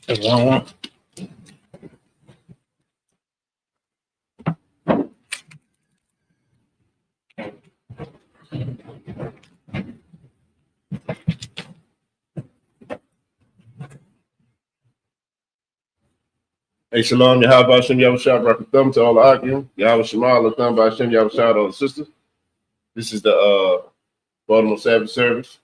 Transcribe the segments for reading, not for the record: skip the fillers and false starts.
That's one one. Hey, Shalom, Yahweh Hashem Yahushua Barakathum to all the Akim. Yahweh Shema Latham by Hashem Yahushua to all the sisters. This is the Baltimore Sabbath Service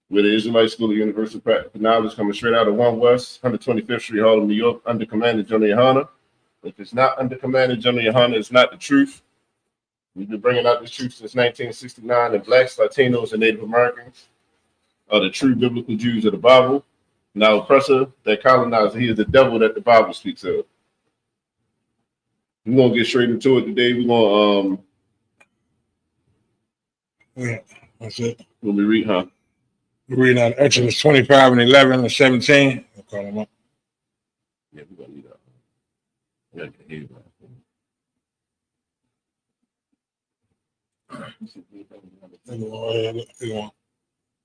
with the Israelite School of Universal Practical Knowledge coming straight out of 1 West, 125th Street, Harlem, New York, under Commander General Yohana. If it's not under Commander General Yohana, it's not the truth. We've been bringing out this truth since 1969, and blacks, Latinos, and Native Americans are the true biblical Jews of the Bible. Now, oppressor, that colonizer, he is the devil that the Bible speaks of. We're going to get straight into it today. We're going Yeah, that's it. when we read, huh? We're reading out Exodus 25 and 11 and 17. I'll call them up. Yeah, we're going to need that. Yeah, I can hear you.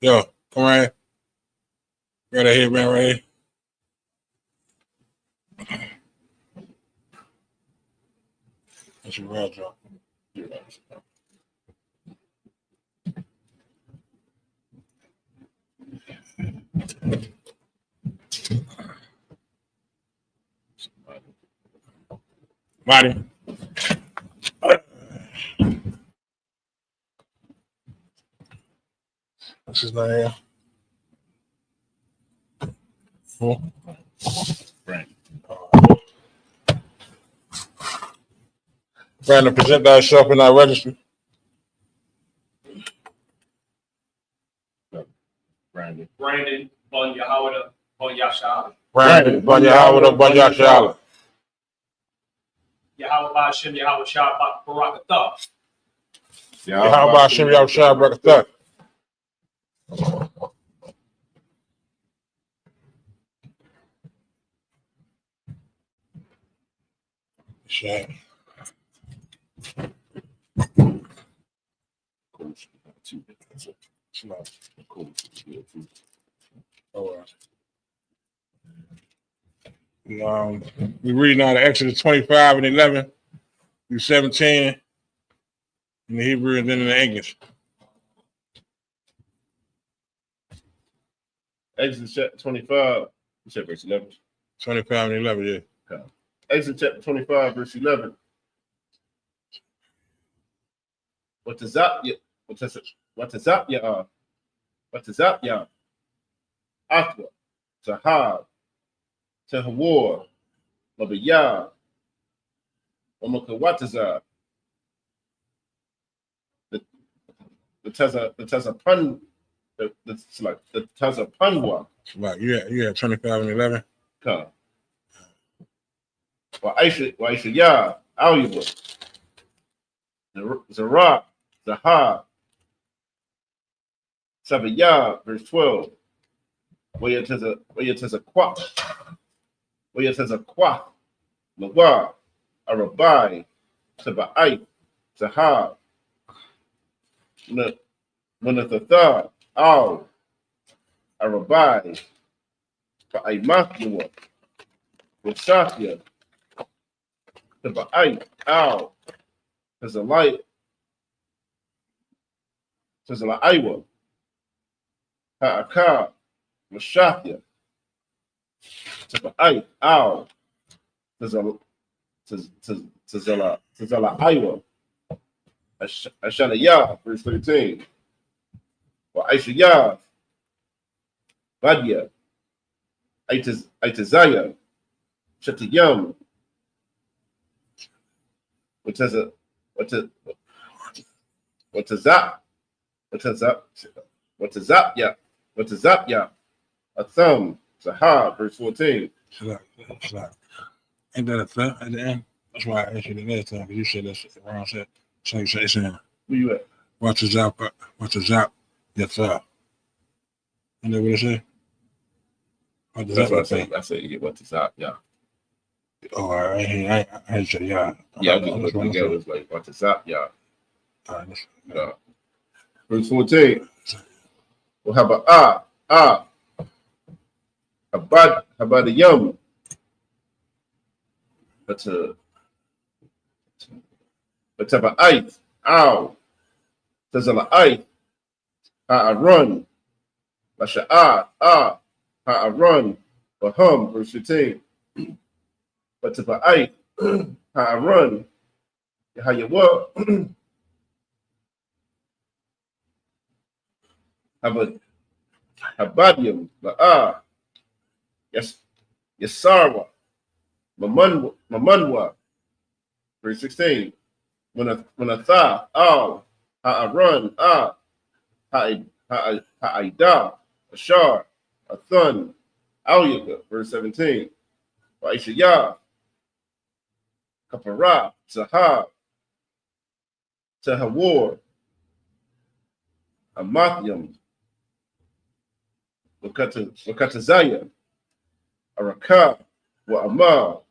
Yo, come right here. Right ahead, man, right here. That's your real job. Marty. What's his name? Brandon, present thyself in our registry. Brandon. Brandon Bun Yahawada Bun Yashala. Brandon, Bun Yahawada, Bun Yashala. Yahawah Hashem Yahweh Shah Barakatah. Yahweh Hashem Yahushua Barakatah. Shame. We're reading out of Exodus 25 and 11 through 17 in the Hebrew and then in the English. Exodus chapter 25, you said verse 11. 25 and 11, yeah. Okay. Exodus chapter 25, verse 11. What is up, ya? Aqua, Tahab, Tehawar, Mabiyah, Omakawataza. The Tazapun, the Tazapunwa. Right, you had 25 and 11. Come. Well, Aisha Yah, Aluba, Zara, Zahab, Sabiyah, verse 12. Where it says a quaff, Lawa, Arabai, Saba'ai, Zahab, Munathatha, Al, Arabai, Fa'aimathua, Wasafia, Saba'ai, Al, Tazalai, Tazalaiwa, Ha'aka, Mashafia, Taba'ai, Al, Tazala Iwa, Ashanayah, verse 13. Or Aishayah, Badia, Aitazaya, Shatayam, What's up, ya? A thumb, Zahab, verse 14. Salak. Ain't that a thought at the end? That's why I asked you the last time, because you said that's wrong said. So you say it's in Where you at? what's a zap, your thought. You know what it say? What's a That's what I zap? say. I say, yeah, what is up? Yeah. Oh, I ain't say, yeah. Yeah, I just put it together. It's like, what is up? Yeah. All right, listen. Yeah. Verse 14. Well, how about the yum? But about ice. Ow. There's a ice. I run. Lasha I run. But verse 15. But about ice. I run. How you what? Habadium. Yes. Yesarwa. Mamanwa. Verse 16. When I thought, I run, ha'ida, ashar, a thun, alyaka, verse 17. Wa'ishayah, kapara, sahab, tahawar, amathyam, wakatazaya, araka, wa'amar,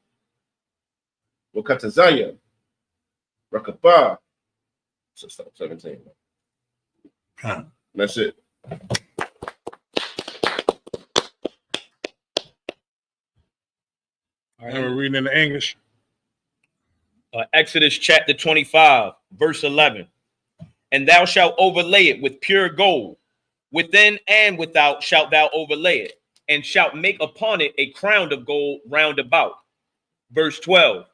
wakatazaya, rakabah. So stop 17. Huh. That's it. And we're reading in the English. Exodus chapter 25, verse 11. And thou shalt overlay it with pure gold. Within and without shalt thou overlay it, and shalt make upon it a crown of gold round about. Verse 12.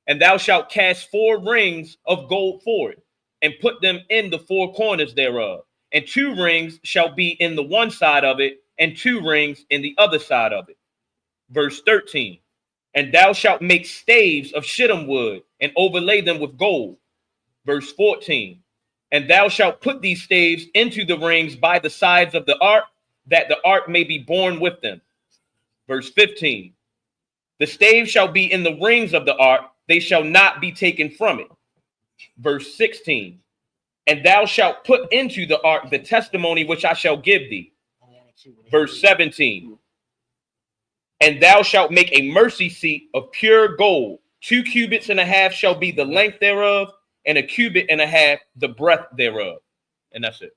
And thou shalt cast 4 rings of gold for it, and put them in the 4 corners thereof. And 2 rings shall be in the one side of it, and 2 rings in the other side of it. Verse 13. And thou shalt make staves of shittim wood, and overlay them with gold. Verse 14. And thou shalt put these staves into the rings by the sides of the ark, that the ark may be borne with them. Verse 15. The staves shall be in the rings of the ark, they shall not be taken from it. Verse 16. And thou shalt put into the ark the testimony which I shall give thee. Verse 17. And thou shalt make a mercy seat of pure gold. 2 cubits and a half shall be the length thereof, and 1 cubit and a half the breadth thereof. And that's it.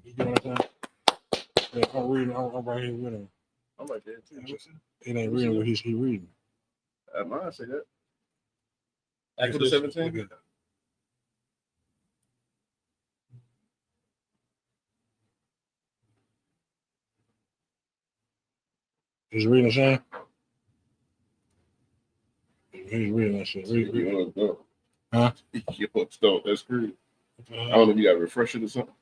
You get what I'm saying? Yeah, I'm reading. I'm right here with him. I'm like that too. It ain't reading what he's reading. Mine say that. Exodus 17? He's reading the same? He's reading that shit. Read. Huh? You hooked up. That's great. I don't know if you got a refresher or something.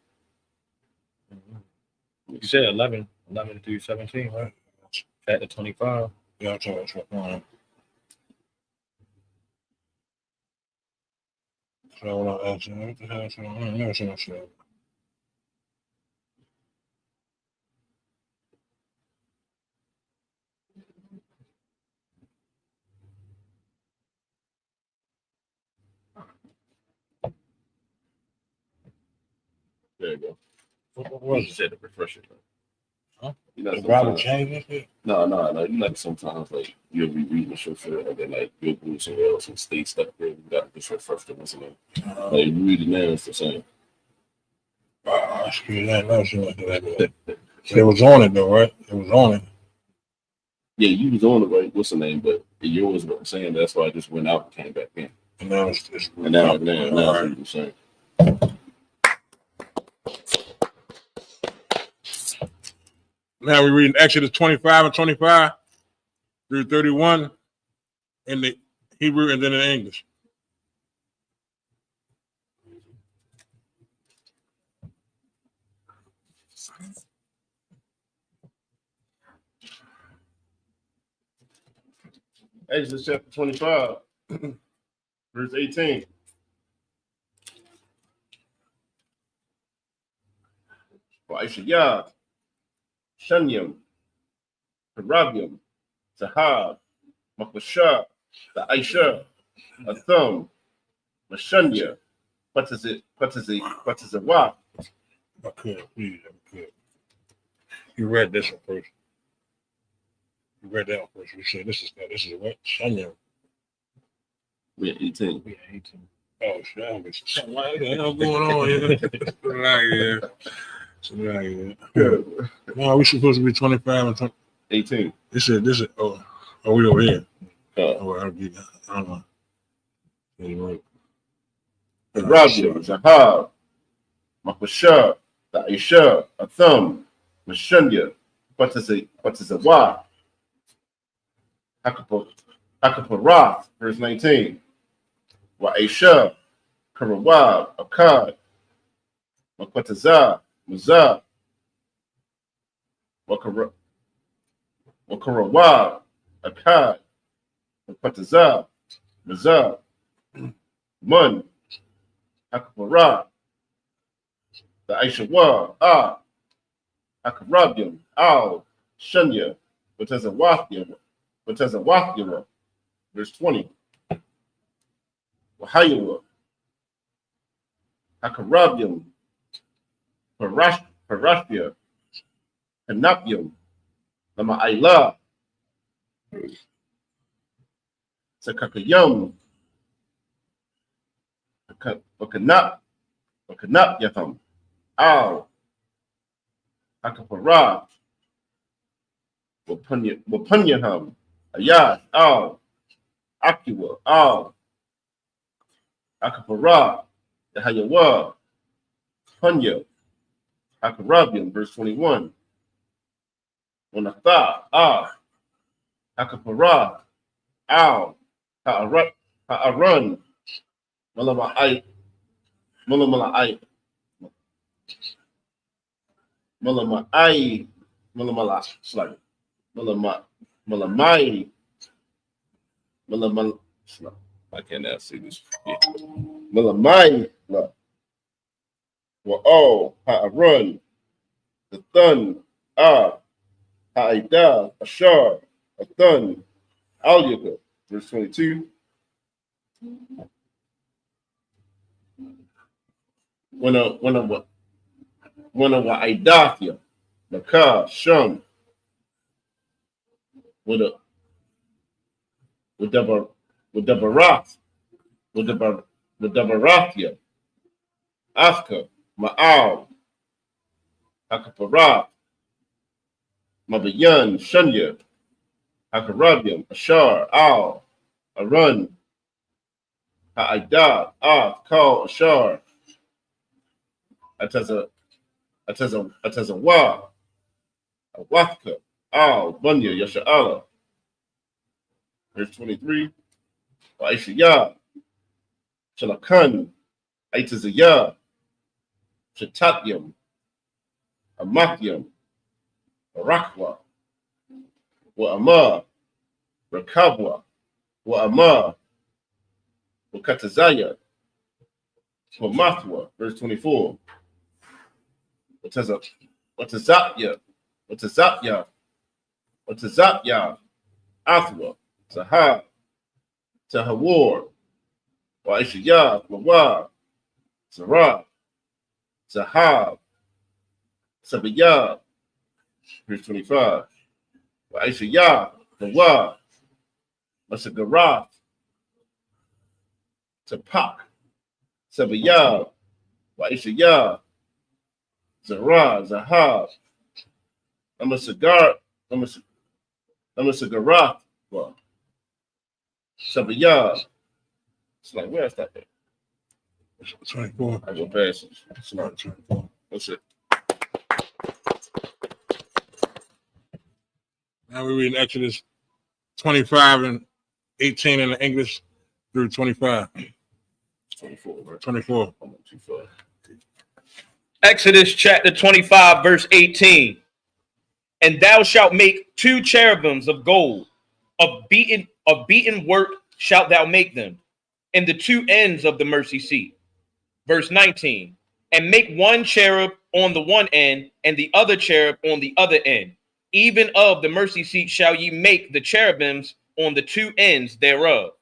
You said 11 through 17, right? Chapter 25. Yeah, I'm talking about. So what I'm asking, what the hell is going on? I never seen that shit. There you go. What was You it? said the refresher. Huh? You know, The Bible sometimes, changed this shit? no. You know, sometimes like you'll be reading the scripture and then like you'll do somewhere else and stay stuck there. You got to just refresh the listening. Like you read it now, it's the same. Excuse that. Never seen nothing like that. It was on it though, right? It was on it. Yeah, you was on the right. What's the name? But yours wasn't saying. That's why I just went out and came back in. And now it's And now all right. it's the same. Now we're reading Exodus 25 and 25 through 31 in the Hebrew and then in English. Exodus chapter 25, verse 18. Wa'ishayah, Shanyam, Karabium, Zahab, Makashah, the Aisha, a thumb, Mashunya. What is it? What is it? What is it? What? I could, please, I could. You read this one first. You read that one first. You said this is what? Shanya. We're 18. Yeah, 18. Oh, shit. I don't get something like that. What's going on here? Something like that. No, we supposed to be 25 and 20. 18. This is, oh, we over here. Oh, I don't know. Yeah, you're right. Karabium, Zahab, Makashah, the Aisha, a thumb, Mashunya. What is it? What is it? What? Hakaparath, verse 19. Wa Aisha, Karawab, Akkad, Makwatazah, Mazah, Wakarawab, Akkad, Makwatazah, Mazah, Mun, Hakaparah, the Aisha Wa, Hakarabium, Al, Shunya, Watazawathira, verse 20. Wahayawa, Hakarabium, Parashia, Hanapium, Lama Ayla, Sakakayum, Wakanap Yatham, Al, Hakapara, Wapunyaham, Ayat, Al, Akiwa, Al, Akapara, Yahayawa, Punya, Akarabian, verse 21. Wanatha, Al, Akapara, Al, Ha'arun, Mulamai, Mulamai, Mulamai, Mulamala, slide, Mulamai, Mulamai, I cannot see this. Mulamai, wa Ha'arun, the Thun, Ha'ida, Ashar, a Thun, Al-Yuka, verse 22. When a Idathia, Makah, Shum, with the Barathia, Afka, Ma'al, Hakaparath, Mabayan, Shunya, Hakarabium, Ashar, Al, Arun, Ha'ida, Kal, Ashar, Ataza Wa, Awathka, Al, Bunya, Yasha'ala. Verse 23. Wa'ishaya, Shalakan, Aitazaya, Shatatyam, Amathyam, Barakwa, Wa'ama, Rakabwa, Wa'ama, Wakatazaya, Wamathwa, verse 24. Watazapya, Athwa, Zahab, Tahawar, Wa'ishaya, Mawa, Zara, Zahab, Sabiyah, verse 25. Wa'ishaya, Mawa, Masagarath, Tapak, Sabiyah, Wa'ishaya, Zara, Zahab, Amasagarath, Sabiyah. It's like, where's that? 24. I go past it. It's not 24. That's it. Now we're reading Exodus 25 and 18 in the English through 25. 24, right? 24. I'm not too far. Exodus chapter 25, verse 18. And thou shalt make 2 cherubims of gold, of beaten work shalt thou make them, in the 2 ends of the mercy seat. Verse 19. And make 1 cherub on the one end, and the other cherub on the other end. Even of the mercy seat shall ye make the cherubims on the two ends thereof.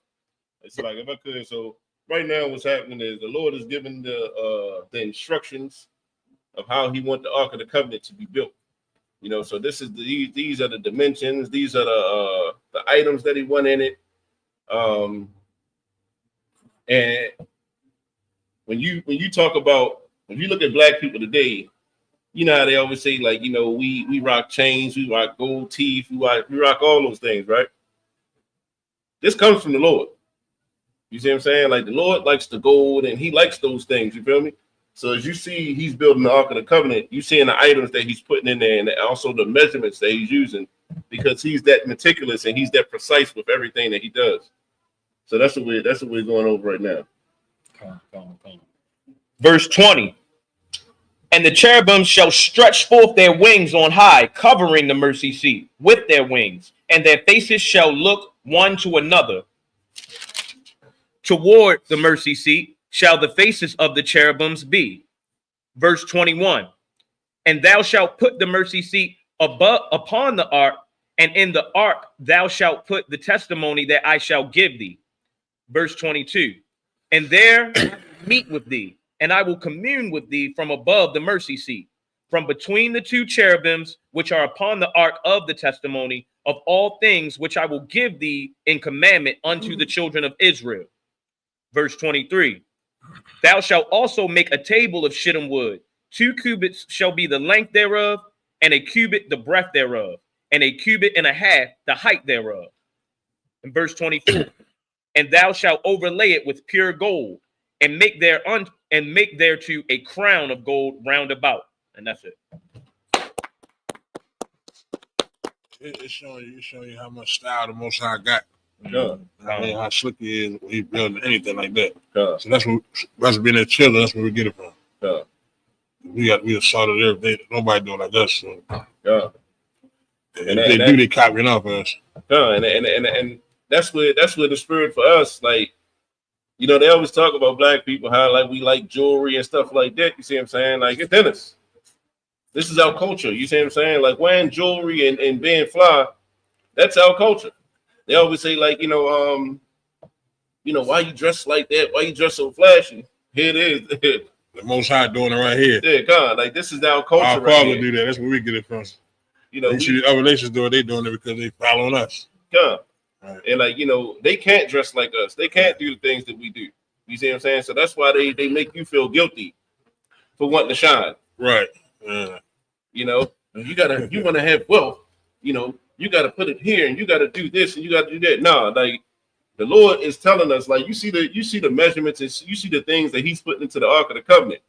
It's like, if I could, so right now what's happening is the Lord is giving the instructions of how he want the Ark of the Covenant to be built. You know, so this is these are the dimensions, these are the items that he want in it. And when you talk about, if you look at black people today, you know how they always say, like, you know, we rock chains, we rock gold teeth, we rock all those things, right? This comes from the Lord. You see what I'm saying? Like, the Lord likes the gold and he likes those things, you feel me? So as you see, he's building the Ark of the Covenant, you seeing the items that he's putting in there and also the measurements that he's using, because he's that meticulous and he's that precise with everything that he does. So that's what we're going over right now. Verse 20. And the cherubims shall stretch forth their wings on high, covering the mercy seat with their wings, and their faces shall look one to another. Toward the mercy seat shall the faces of the cherubims be. Verse 21. And thou shalt put the mercy seat above upon the ark, and in the ark thou shalt put the testimony that I shall give thee. Verse 22. And there I will meet with thee, and I will commune with thee from above the mercy seat, from between the two cherubims which are upon the ark of the testimony of all things which I will give thee in commandment unto the children of Israel. Verse 23. Thou shalt also make a table of shittim wood. 2 cubits shall be the length thereof, and a cubit the breadth thereof, and a cubit and a half the height thereof. And verse 24. And thou shalt overlay it with pure gold, and make thereto a crown of gold round about. And that's it. It's showing you how much style the Most High got. Yeah. I mean, how slick he is when he building anything like that. Yeah. So that's being a chiller. That's where we get it from. Yeah. We assaulted everything. Nobody doing like us. So. Yeah. And if they do, they copying off us. Yeah, and that's where the spirit for us, like, you know, they always talk about black people, how like we like jewelry and stuff like that. You see what I'm saying? Like, it's in us. This is our culture. You see what I'm saying? Like, wearing jewelry and being fly, that's our culture. They always say, like, why you dress like that? Why you dress so flashy? Here it is. The Most High doing it right here. Yeah, God, like, this is our culture. Our right father here. do that. That's where we get it from. You know, you see the other nations do it. They doing it because they following us. God. Right. And like, they can't dress like us. They can't do the things that we do. You see what I'm saying? So that's why they make you feel guilty for wanting to shine. Right. Yeah. You want to have wealth. You got to put it here, and you got to do this, and you got to do that. No, like, the Lord is telling us, like, you see the measurements, and you see the things that he's putting into the Ark of the Covenant.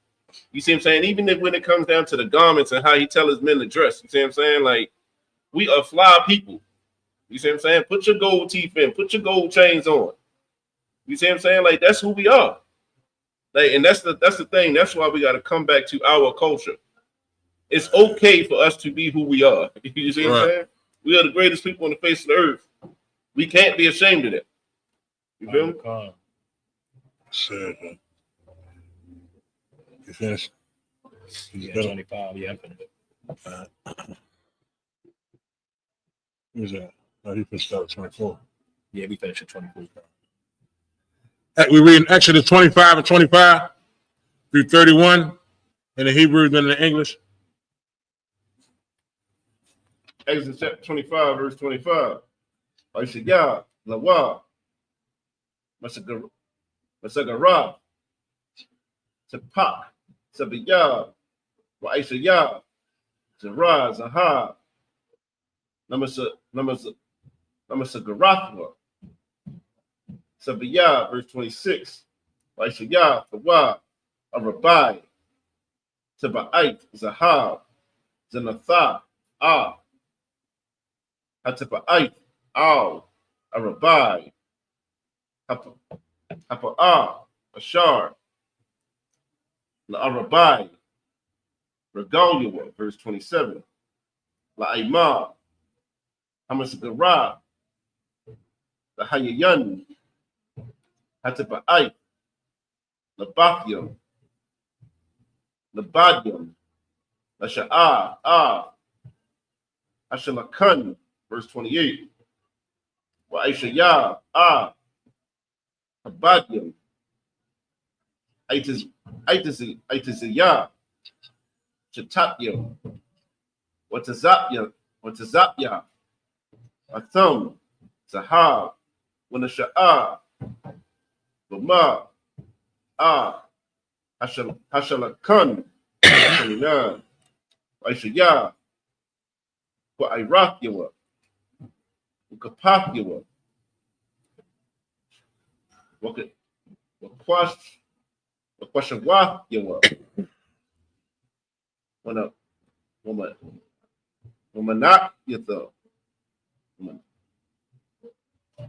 You see what I'm saying? Even when it comes down to the garments and how he tells his men to dress, you see what I'm saying? Like, we are fly people. You see what I'm saying? Put your gold teeth in, put your gold chains on. You see what I'm saying? Like, that's who we are. Like, and that's the thing. That's why we got to come back to our culture. It's okay for us to be who we are. You see what I'm saying? We are the greatest people on the face of the earth. We can't be ashamed of that. You feel me? Sure. You finished? Yeah, 25. Yeah, I'm finished. Who's that? No, he finished out at 24. Yeah, we finished at 24. We read in Exodus 25 and 25 through 31 in the Hebrew, then in the English. Exodus chapter 25, verse 25. Aishayah, Lawa, Masagara, Tapak, Sabiyah, Aishayah, Zara, Zahab, Namasagarathwa, Sabiyah, verse 26. Aishayah, Tawa, Arabai, Tabait, Zahab, Zanatha, Hatapa'ait, Al, Arabai, Hapa'ah, Ashar, La'arabai, Regalia, verse 27, La'imah, Hamasagara, Lahayayan, Hatapa'ait, Labathium, Labadium, Lasha'ah, Ashalakan, verse 28. Wa Aisha Ya, Abadyam, Aitis Ya, Chatatyam, Watazapya, Atham, Zahab, Wanasha'a, Bama, Hashalakan, 29. Aisha Ya, Wa Irakyawa, Ukapakyawa, Wakwashawakyawa, Womanak Yatha,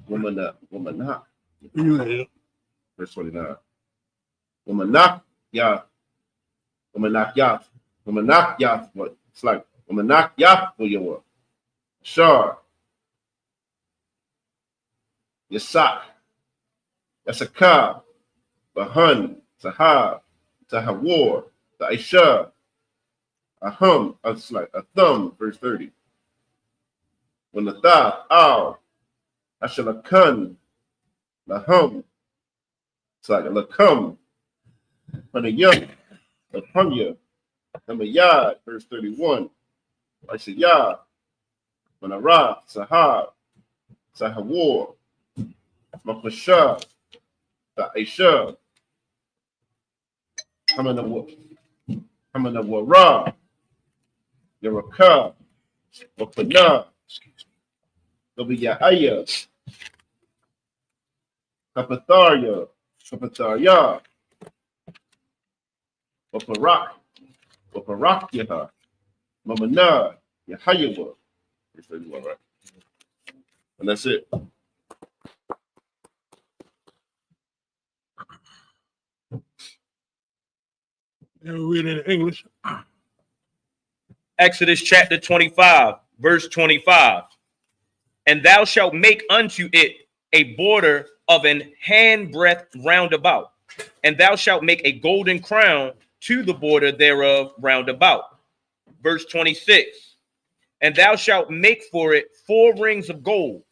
Womanak, verse 29. Womanak Yath, what it's like Womanak Yath for your Shar, Yasak, Yasaka, Bahan, Sahab, Tahawar, the Aisha, Ahum, it's like a thumb, verse 30. When the Tha, Al, Ashalakan, Lahum, it's like a Lakum, when the young, the Punya, number Yad, verse 31. Aisha Yad, when a Ra, Sahab, Sahawar, Mapasha, the Aisha, Hamanawara, Yaraka, Wapana, Gobiyaya, Kapatharya, Waparakyaha, Mamana, Yahayawa. Verse 31, right? And that's it. And we read in English. Exodus chapter 25, verse 25. And thou shalt make unto it a border of an handbreadth round about, and thou shalt make a golden crown to the border thereof round about. Verse 26. And thou shalt make for it 4 rings of gold,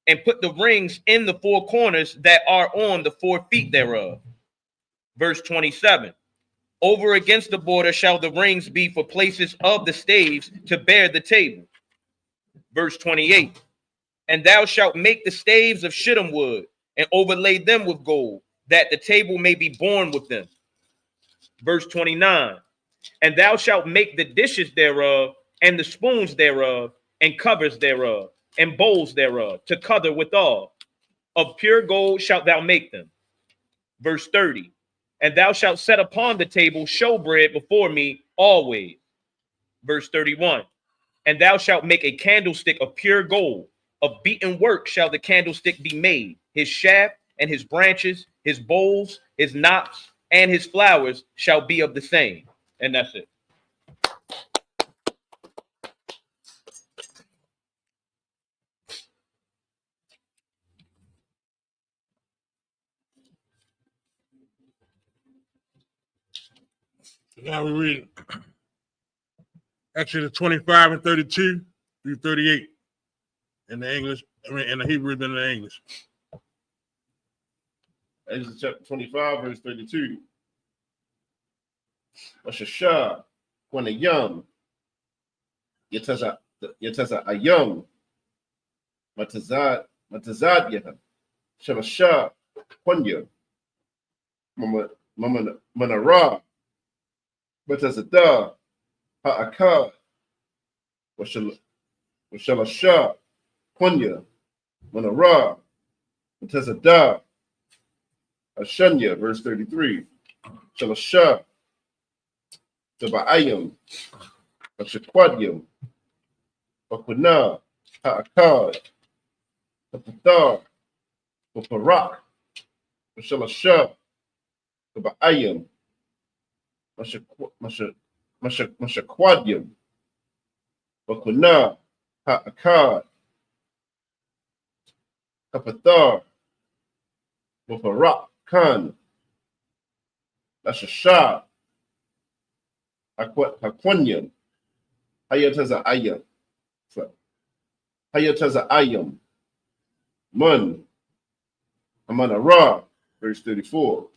and put the rings in the 4 corners that are on the 4 feet thereof. Verse 27. Over against the border shall the rings be for places of the staves to bear the table. Verse 28. And thou shalt make the staves of shittim wood, and overlay them with gold, that the table may be borne with them. Verse 29. And thou shalt make the dishes thereof, and the spoons thereof, and covers thereof, and bowls thereof, to cover withal. Of pure gold shalt thou make them. Verse 30. And thou shalt set upon the table showbread before me always. Verse 31. And thou shalt make a candlestick of pure gold. Of beaten work shall the candlestick be made. His shaft and his branches, his bowls, his knops, and his flowers shall be of the same. And that's it. Now we read Exodus 25 and 32 through 38 in the English, in the Hebrew than the English. Exodus chapter 25, verse 32. Washasha, when a young, Yataza ayam, Matazad Yaha, Shabasha, Quanya, Manara, Matazada, Ha'aka, Washalasha, Quanya, Manara, Matazada, Ashanya, verse 33. Shalasha, Taba'ayam, Ashaquadium, Bakuna, Ha'akad, Tapatar, Baparak, Shalasha, Taba'ayam, Mashaquadium, Bakuna, Ha'akad, Kapatar, Baparak, Khan, Ashasha, Haquanyam, Hayataza Ayam, Hayataza Ayam. Mun. Amana Ra. Verse 34.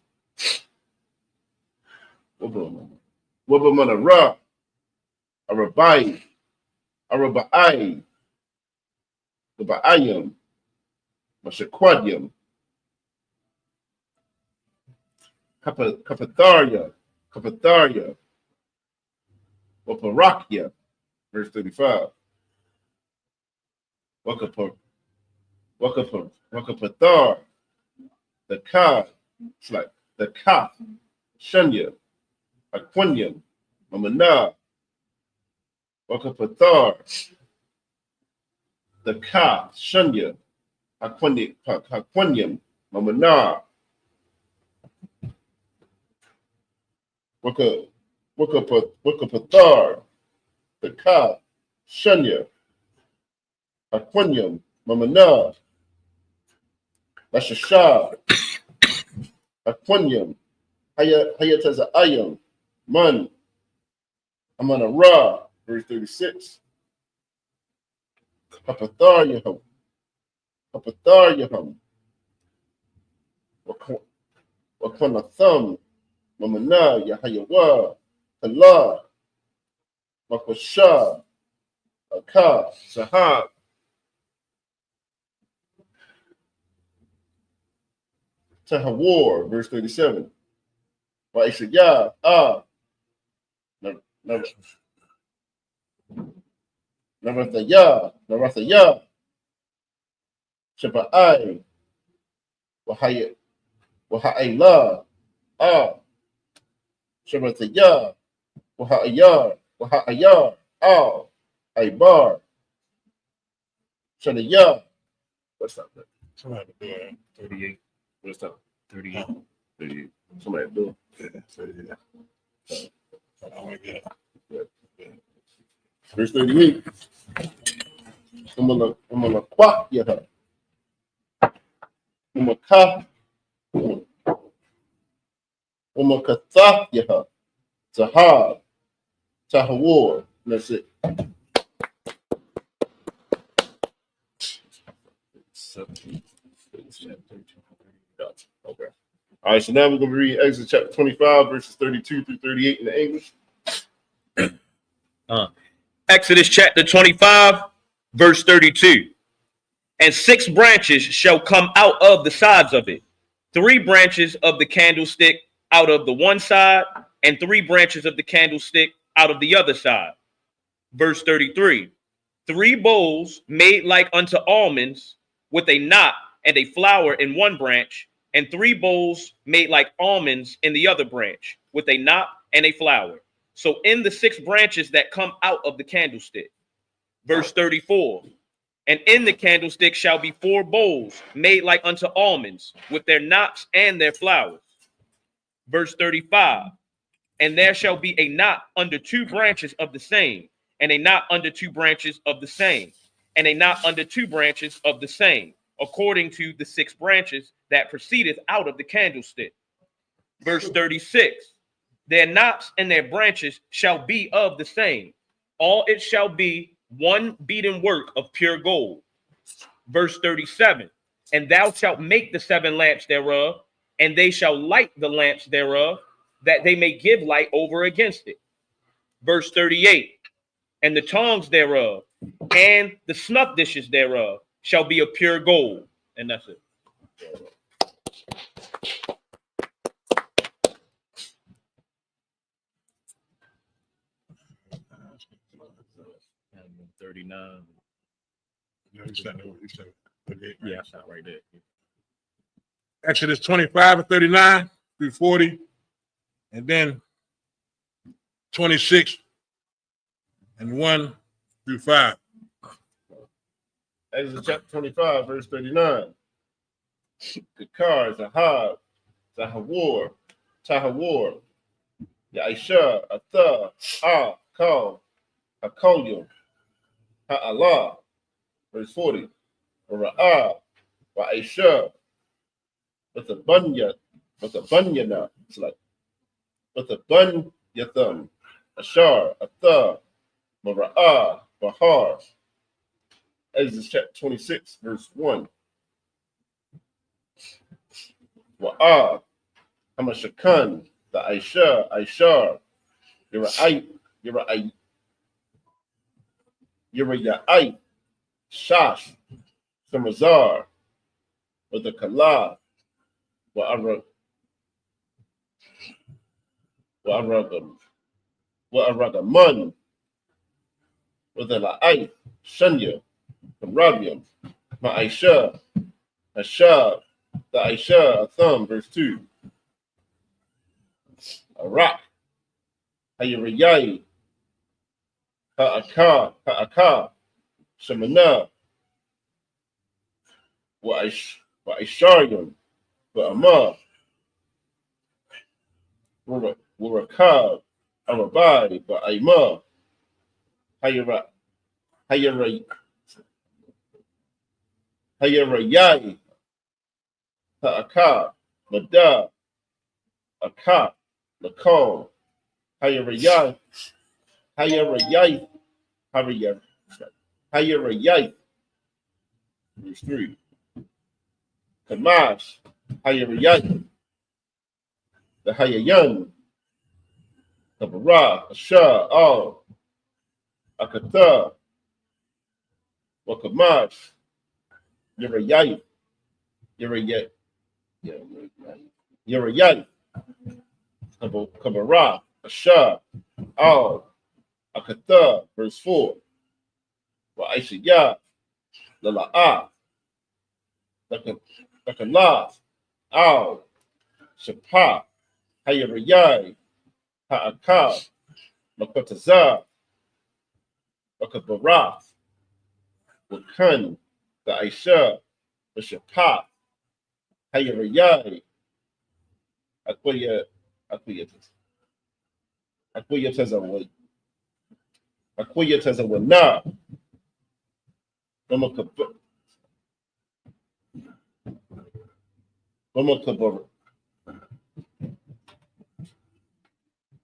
Wabamana Ra. Arabai. Arabai. Ayam. Mashaquadium. Kapatharia. Waparakia. Verse 35. Wakapathar. The Ka. It's like the Ka. Shunya. Aquinium. Mamana. Wakapathar. The Ka. Shunya. Aquinium. Mamana. Wakapathar. The Ka. Shunya. Aquinium. Mamana. Lashasha. Aquinium. Hayataza Ayam. Mun. Amana Ra. Verse 36. Kapathar Yaham. Wakwana Thumb. Mamana Yahayawa. Allah. Makwasha. Aka. Sahab. Tahawar. Verse 37. Wa'ishaya. Narathaya. Shapa'ai. Waha'ayla. Sharathaya. Waha'ayar. Aibar. Shadaya. What's that? Somebody do it. 38. What's that? 38. 38. Somebody do it. Yeah, so, yeah. I want to get it. Verse 38. I'm gonna quack you. I'm gonna kathak you. Tahab. Tahawar. That's it. Okay. All right, so now we're going to read Exodus chapter 25, verses 32 through 38 in the English. Exodus chapter 25, verse 32. And 6 branches shall come out of the sides of it, 3 branches of the candlestick out of the one side, and 3 branches of the candlestick out of the other side. Verse 33. 3 bowls made like unto almonds, with a knot and a flower in one branch, and 3 bowls made like almonds in the other branch, with a knot and a flower. So in the 6 branches that come out of the candlestick. Verse 34. And in the candlestick shall be 4 bowls made like unto almonds, with their knots and their flowers. Verse 35. And there shall be a knot under 2 branches of the same, and a knot under 2 branches of the same, and a knot under 2 branches of the same, according to the 6 branches that proceedeth out of the candlestick. Verse 36. Their knots and their branches shall be of the same. All it shall be one beaten work of pure gold. Verse 37. And thou shalt make the 7 lamps thereof, and they shall light the lamps thereof, that they may give light over against it. Verse 38. And the tongs thereof, and the snuff dishes thereof, shall be of pure gold. And that's it. 39. You said it. Yeah, it's not right there. Exodus 25 and 39 through 40, and then 26 and 1 through 5. Exodus chapter 25, verse 39. Kakar, Zahab, Zahawar, Tahawar, Yaisha, Atha, Kal, Hakolyum, Ha'Allah, verse 40. Ra'ah, Wa'isha, with a bunya now. It's like, with a bun yathum, Ashar, Atha, Mara'ah, Bahar, Exodus chapter 26, verse 1. Wa'ah, Hamashakan, the Aisha, Aishar, Yira'ai, Shash, Samazar, with the Kala, Wa'aragaman, with the La'ai, Shanya, Rabiam, Ma'aisha, Ashab, the Aisha, Atham, verse 2. Arak, Hayariyai, Ha'aka, Shemana, Wa'isharyam, Wa'amah, Wurakab, Arabai, Wa'aimah, Hayarayai, Ha'aka, Mada, Aka, Lakon, Hayarayai, verse 3. Kamash, Hayarayai, the Hayayan, Kabara, Asha, Al, Akata, Wakamash, Yerayai, Kabara, Asha, Al, Akata, verse 4. Wa Aishiyah, Lala'a, Lakala, Al, Shapa, Hayarayai, Ha'aka, Makotazah, Wakabarath, Wakan, the Aisha, the Shapa, Hayarayai, Aquia Tazawana,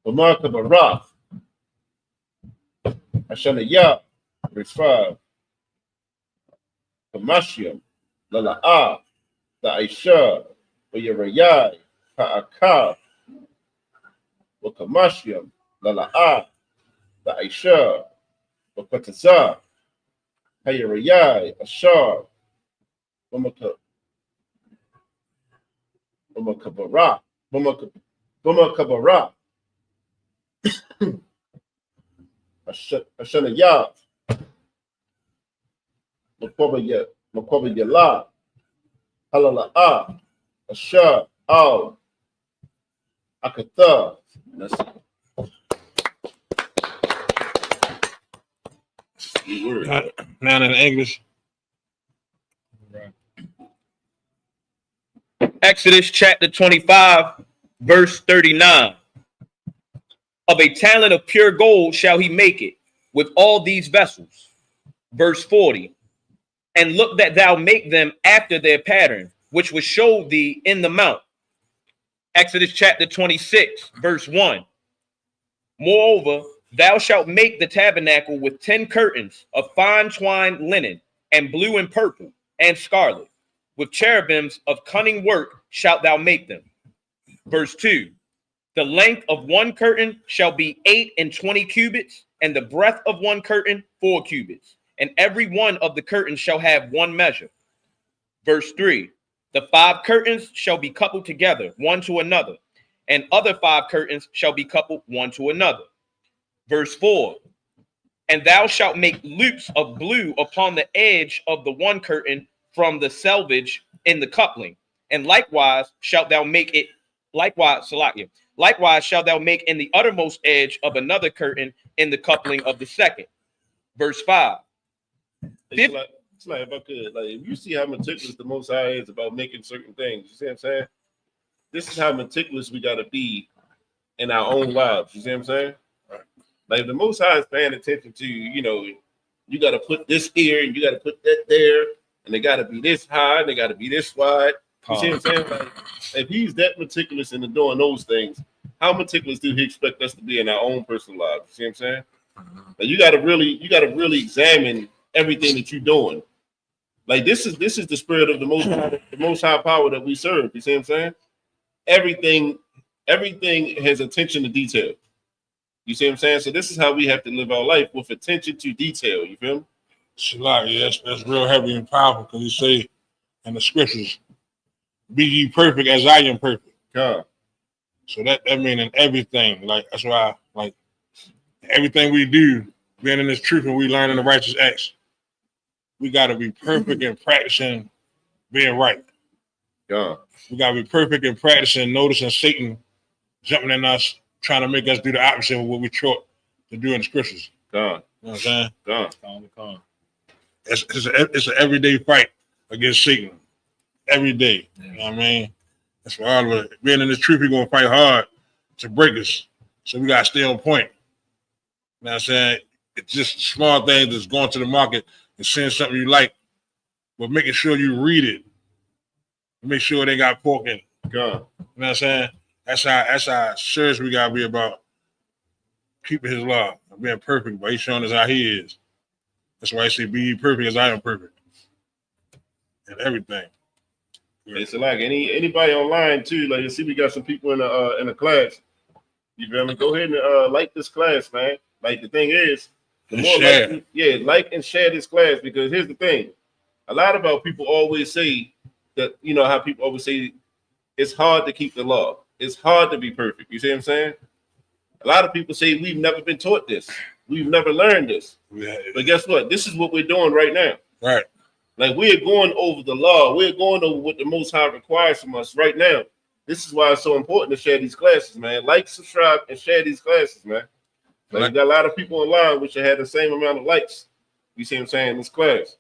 Bamakabaraf, Ashanaya, verse 5. Kamashiam, Lala'a, the Aisha, Uyarayai, Ha'aka, Wakamashiam, Lala'a, the Aisha, Wakataza, Hayarayai, Ashar, Bamakabara, Ashanaya, Makwaba Yala, Halala'a, Ashar, Al, Akatha. That's the word. Now in English. Exodus chapter 25, verse 39. Of a talent of pure gold shall he make it with all these vessels. Verse 40. And look that thou make them after their pattern, which was showed thee in the mount. Exodus chapter 26, verse 1. Moreover, thou shalt make the tabernacle with 10 curtains of fine twined linen, and blue and purple, and scarlet. With cherubims of cunning work shalt thou make them. Verse 2. The length of one curtain shall be 28 cubits, and the breadth of one curtain 4 cubits. And every one of the curtains shall have one measure. Verse 3. The 5 curtains shall be coupled together, one to another, and other 5 curtains shall be coupled one to another. Verse 4. And thou shalt make loops of blue upon the edge of the one curtain from the selvage in the coupling, and likewise shalt thou make it, likewise shalt thou make in the uttermost edge of another curtain in the coupling of the second. Verse 5. It's like if I could, like, if you see how meticulous the Most High is about making certain things, you see what I'm saying? This is how meticulous we got to be in our own lives. You see what I'm saying? Right. Like, if the Most High is paying attention to, you know, you got to put this here and you got to put that there, and they got to be this high and they got to be this wide. You see what I'm saying? Like, if he's that meticulous in doing those things, how meticulous do he expect us to be in our own personal lives? You see what I'm saying? Like, you got to really examine everything that you're doing. Like this is the spirit of the most high power that we serve. You see what I'm saying? Everything has attention to detail. You see what I'm saying? So this is how we have to live our life, with attention to detail. You feel me? Shalak, yeah, that's real heavy and powerful, because he say in the scriptures, be ye perfect as I am perfect. God. So that means in everything. Like, that's why, like, everything we do, being in this truth and we learning the righteous acts, we got to be perfect in practicing being right. God. We got to be perfect in practicing noticing Satan jumping in us, trying to make us do the opposite of what we taught to do in the scriptures. God. You know what I'm saying? God. It's an everyday fight against Satan. Every day. You know what I mean? That's why all of us, being in this truth, we're going to fight hard to break us. So we got to stay on point. You know what I'm saying? It's just small things that's going to the market and seeing something you like, but making sure you read it. Make sure they got pork in it. God. You know what I'm saying? That's how serious we got to be about keeping his law, being perfect, but he's showing us how he is. That's why I say, be ye perfect as I am perfect. And everything. It's like anybody online too. Like, you see, we got some people in the class. You feel me? Go ahead and like this class, man. Like, the thing is, the more like and share this class, because here's the thing. A lot of our people always say that, you know how people always say it's hard to keep the law. It's hard to be perfect. You see what I'm saying? A lot of people say we've never been taught this. We've never learned this. Yeah. But guess what? This is what we're doing right now. Right. Like, we're going over the law. We're going over what the Most High requires from us right now. This is why it's so important to share these classes, man. Like, subscribe, and share these classes, man. Like, we got a lot of people online which had the same amount of likes. You see what I'm saying? This class.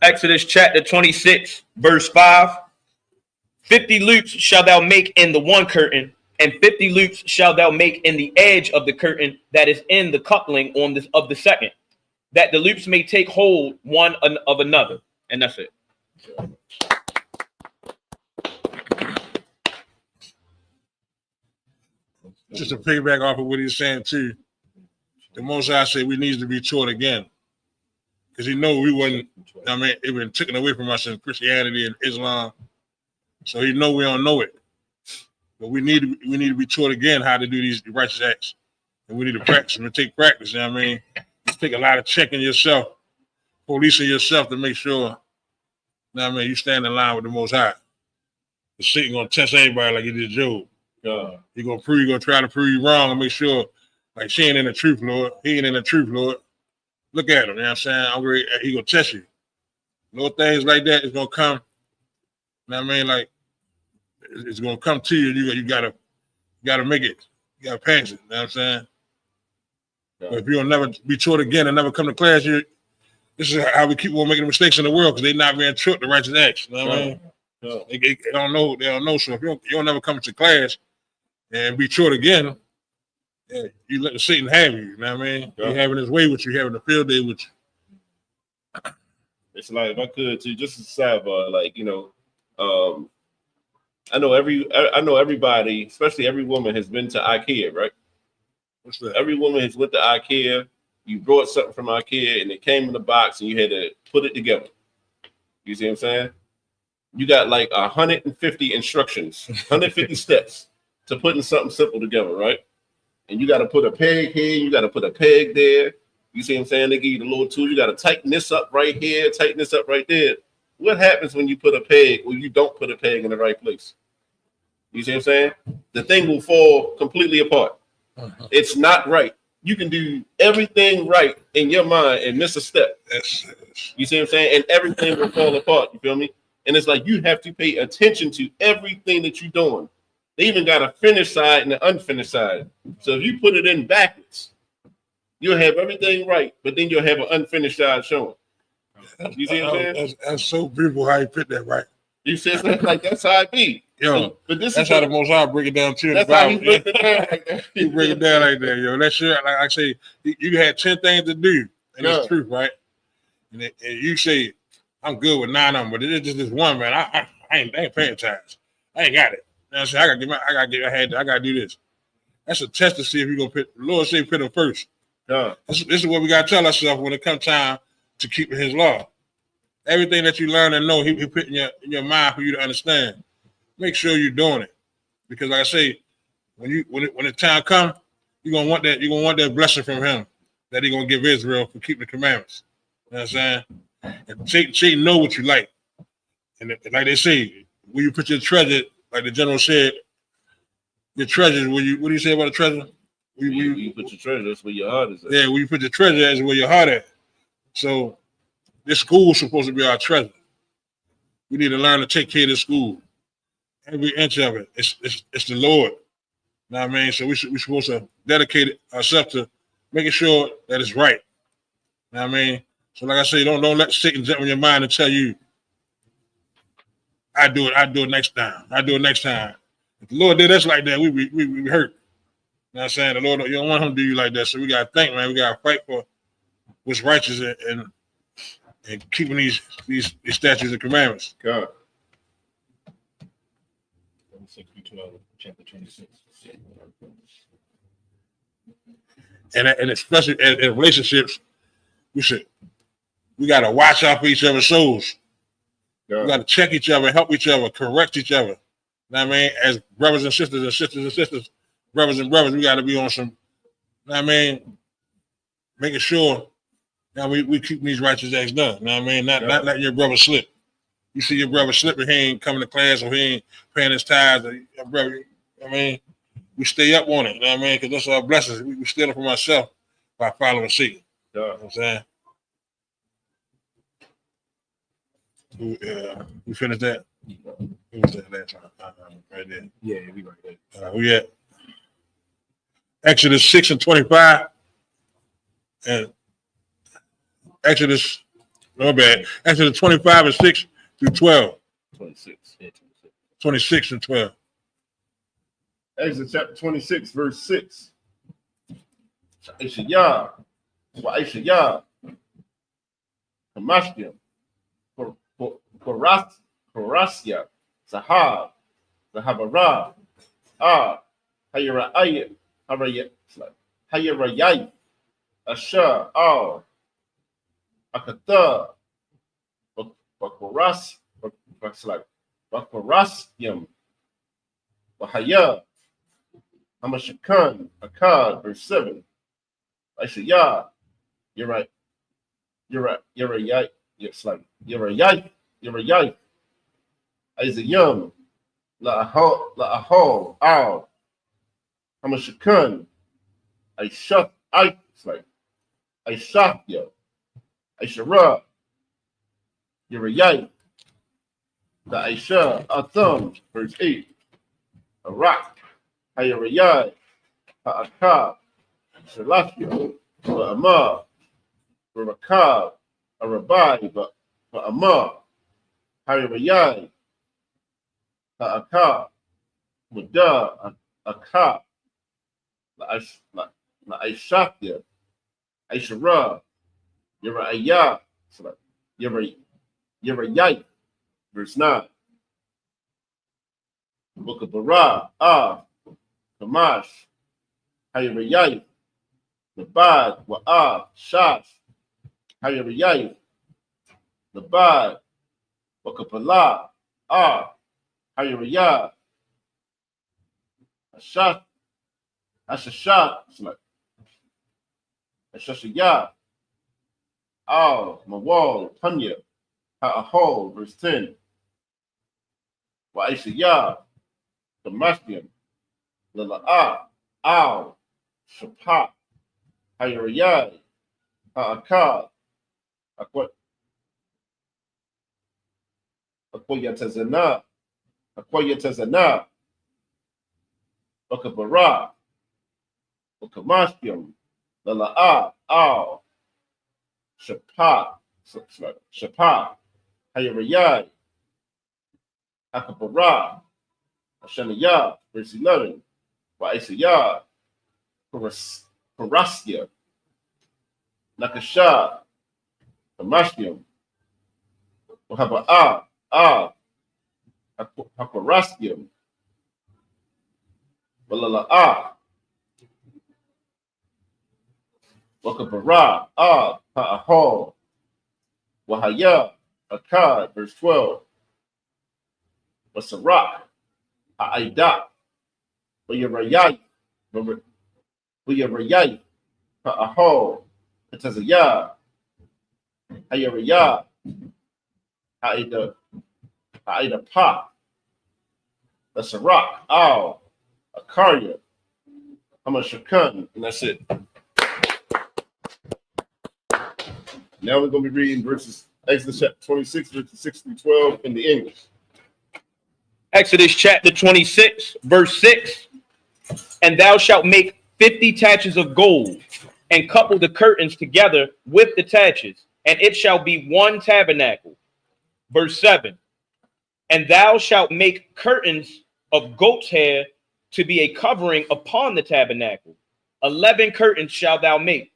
Exodus chapter 26, verse 5. 50 loops shalt thou make in the one curtain, and 50 loops shalt thou make in the edge of the curtain that is in the coupling on this of the second, that the loops may take hold one of another. And that's it. Just to piggyback off of what he's saying too, the Most High said we need to be taught again, because he know we wasn't. I mean, it been taken away from us in Christianity and Islam, so he know we don't know it. But we need to be taught again how to do these righteous acts, and we need to practice and take practice. You know what I mean, it's take a lot of checking yourself, policing yourself to make sure. You know what I mean, you stand in line with the Most High. The Satan gonna test everybody like he did Job. He gonna try to prove you wrong and make sure, like, she ain't in the truth, Lord. He ain't in the truth, Lord. Look at him, you know what I'm saying? He gonna test you. Little things like that is gonna come. You know what I mean? Like, it's gonna come to you. You gotta make it. You gotta pass it. You know what I'm saying? But if you'll never be taught again and never come to class, this is how we keep on making mistakes in the world, because they're not being taught the righteous acts. You know what I mean? They don't know. They don't know. So if you don't never come to class and be taught again, you let the Satan have you. You know what I mean? He having his way with you, having a field day with you. It's like, if I could too, just a sidebar, like, you know, I know everybody, especially every woman, has been to IKEA, right? What's that? Every woman has went to IKEA. You brought something from IKEA and it came in the box and you had to put it together. You see what I'm saying? You got like 150 instructions, 150 steps to putting something simple together, right? And you got to put a peg here, you got to put a peg there. You see what I'm saying? They give you the little tool. You got to tighten this up right here, tighten this up right there. What happens when you put a peg or you don't put a peg in the right place? You see what I'm saying? The thing will fall completely apart. It's not right. You can do everything right in your mind and miss a step. You see what I'm saying? And everything will fall apart. You feel me? And it's like, you have to pay attention to everything that you're doing. They even got a finished side and an unfinished side. So if you put it in backwards, you'll have everything right, but then you'll have an unfinished side showing. You see what I'm saying? That's so beautiful how you put that right. You see, like, that's how it be. Yo, but this that's is how the Most High break it down too. That's how he break it down like that. He break it down like that, yo. That shit, like I say, you had 10 things to do, and it's truth, right? And you say, I'm good with 9 of them, but it's just this one, man. I ain't paying attention. I ain't got it. You know what I'm saying? I gotta do this. That's a test to see if you're gonna put. The Lord say put him first. God. This is what we got to tell ourselves when it comes time to keeping his law. Everything that you learn and know, he put in your mind for you to understand. Make sure you're doing it. Because like I say, when the time comes, you're gonna want that blessing from him that he's gonna give Israel for keeping the commandments. You know what I'm saying? And Satan know what you like. And like they say, where you put your treasure, like the general said, your treasures, what do you say about the treasure? Where you put your treasure, that's where your heart is at. Yeah, where you put your treasure is where your heart at. So this school is supposed to be our treasure. We need to learn to take care of the school. Every inch of it. It's the Lord. You know what I mean? So we're supposed to dedicate ourselves to making sure that it's right. You know what I mean? So like I say, don't let Satan jump in your mind and tell you, I do it next time. I do it next time. If the Lord did us like that, we hurt. You know what I'm saying? The Lord, you don't want him to do you like that. So we gotta think, man, we gotta fight for what's righteous and keeping these statutes and commandments. God. 12, chapter 26. And especially in relationships, we gotta watch out for each other's souls. God. We gotta check each other, help each other, correct each other. You know what I mean? As brothers and sisters and sisters and sisters, brothers and brothers, we gotta be on some, you know what I mean, making sure that we keep these righteous acts done. You know what I mean? Not letting your brother slip. You see your brother slipping, he ain't coming to class or he ain't paying his tithes, or your brother, you know what I mean? We stay up on it, you know what I mean? Because that's our blessings. We steal it from ourselves by following Satan. You know what I'm saying? We finished that? Who was that last time? Right there. Yeah, we right there. Who yet? Exodus 6 and 25. And Exodus 25 and 6 through 12. 26. Yeah, 26 and 12. Exodus chapter 26, verse 6. Ishayah, Ishayah, Kamashkim, Korasya, Sahab, Sahabara, Hayarayat, Hayarayat, Asher, Akata, Bakorasyam, Wahaya, Hamashakan, Akkad, verse 7. Ishayah, you're right. Yes, like you're a yai. Isaiah, la ahol, ow. Hamashakun. I shut you. I shara. You're a yai. The Aisha, Atham, verse 8. A rock. Hayarayai. Ha'akab. Shalafia. Ba'amah. Barakab. A rabbi, but Amar, Hayarayai, Ha'aka, Muda, Aka, La Aishakya, Aishara, Yerayah, Yerayai, verse 9. The book of Barah, Kamash, Hayarayai, Nabad, Wa'ah, Shash, Hayarayai, Nabad, Wakapala, Hayarayah, Ashat, Ashashat, Ashashayah, Mawal, Panya, Ha'ahol, verse 10. Wa'ishayah, Damashkian, Lala'ah, Shapat, Hayarayah, Ha'akad, Akoyatazana, Okabara, Okamashkium, Lala'a, Shapa, Hayarayai, Akabara, Ashanaya, verse 11, Wa'isaya, Parasya, Nakasha, Kamashkium, Wahaba'a, Hakoraskium, Walala'a, Wakabara, Ha'ahol, Wahaya, Akkad, verse 12. Wasarak, Ha'aidah, Wayarayai, Wayarayai, Ha'ahol, Hatazayah, Hayarayah, Ha'ida Pa, Wasarak, Al, Akarya, Hamashakan, and that's it. Now we're going to be reading Exodus chapter 26, verses 6 through 12 in the English. Exodus chapter 26, verse 6. And thou shalt make 50 taches of gold, and couple the curtains together with the taches, and it shall be one tabernacle. Verse 7. And thou shalt make curtains of goat's hair to be a covering upon the tabernacle. 11 curtains shalt thou make.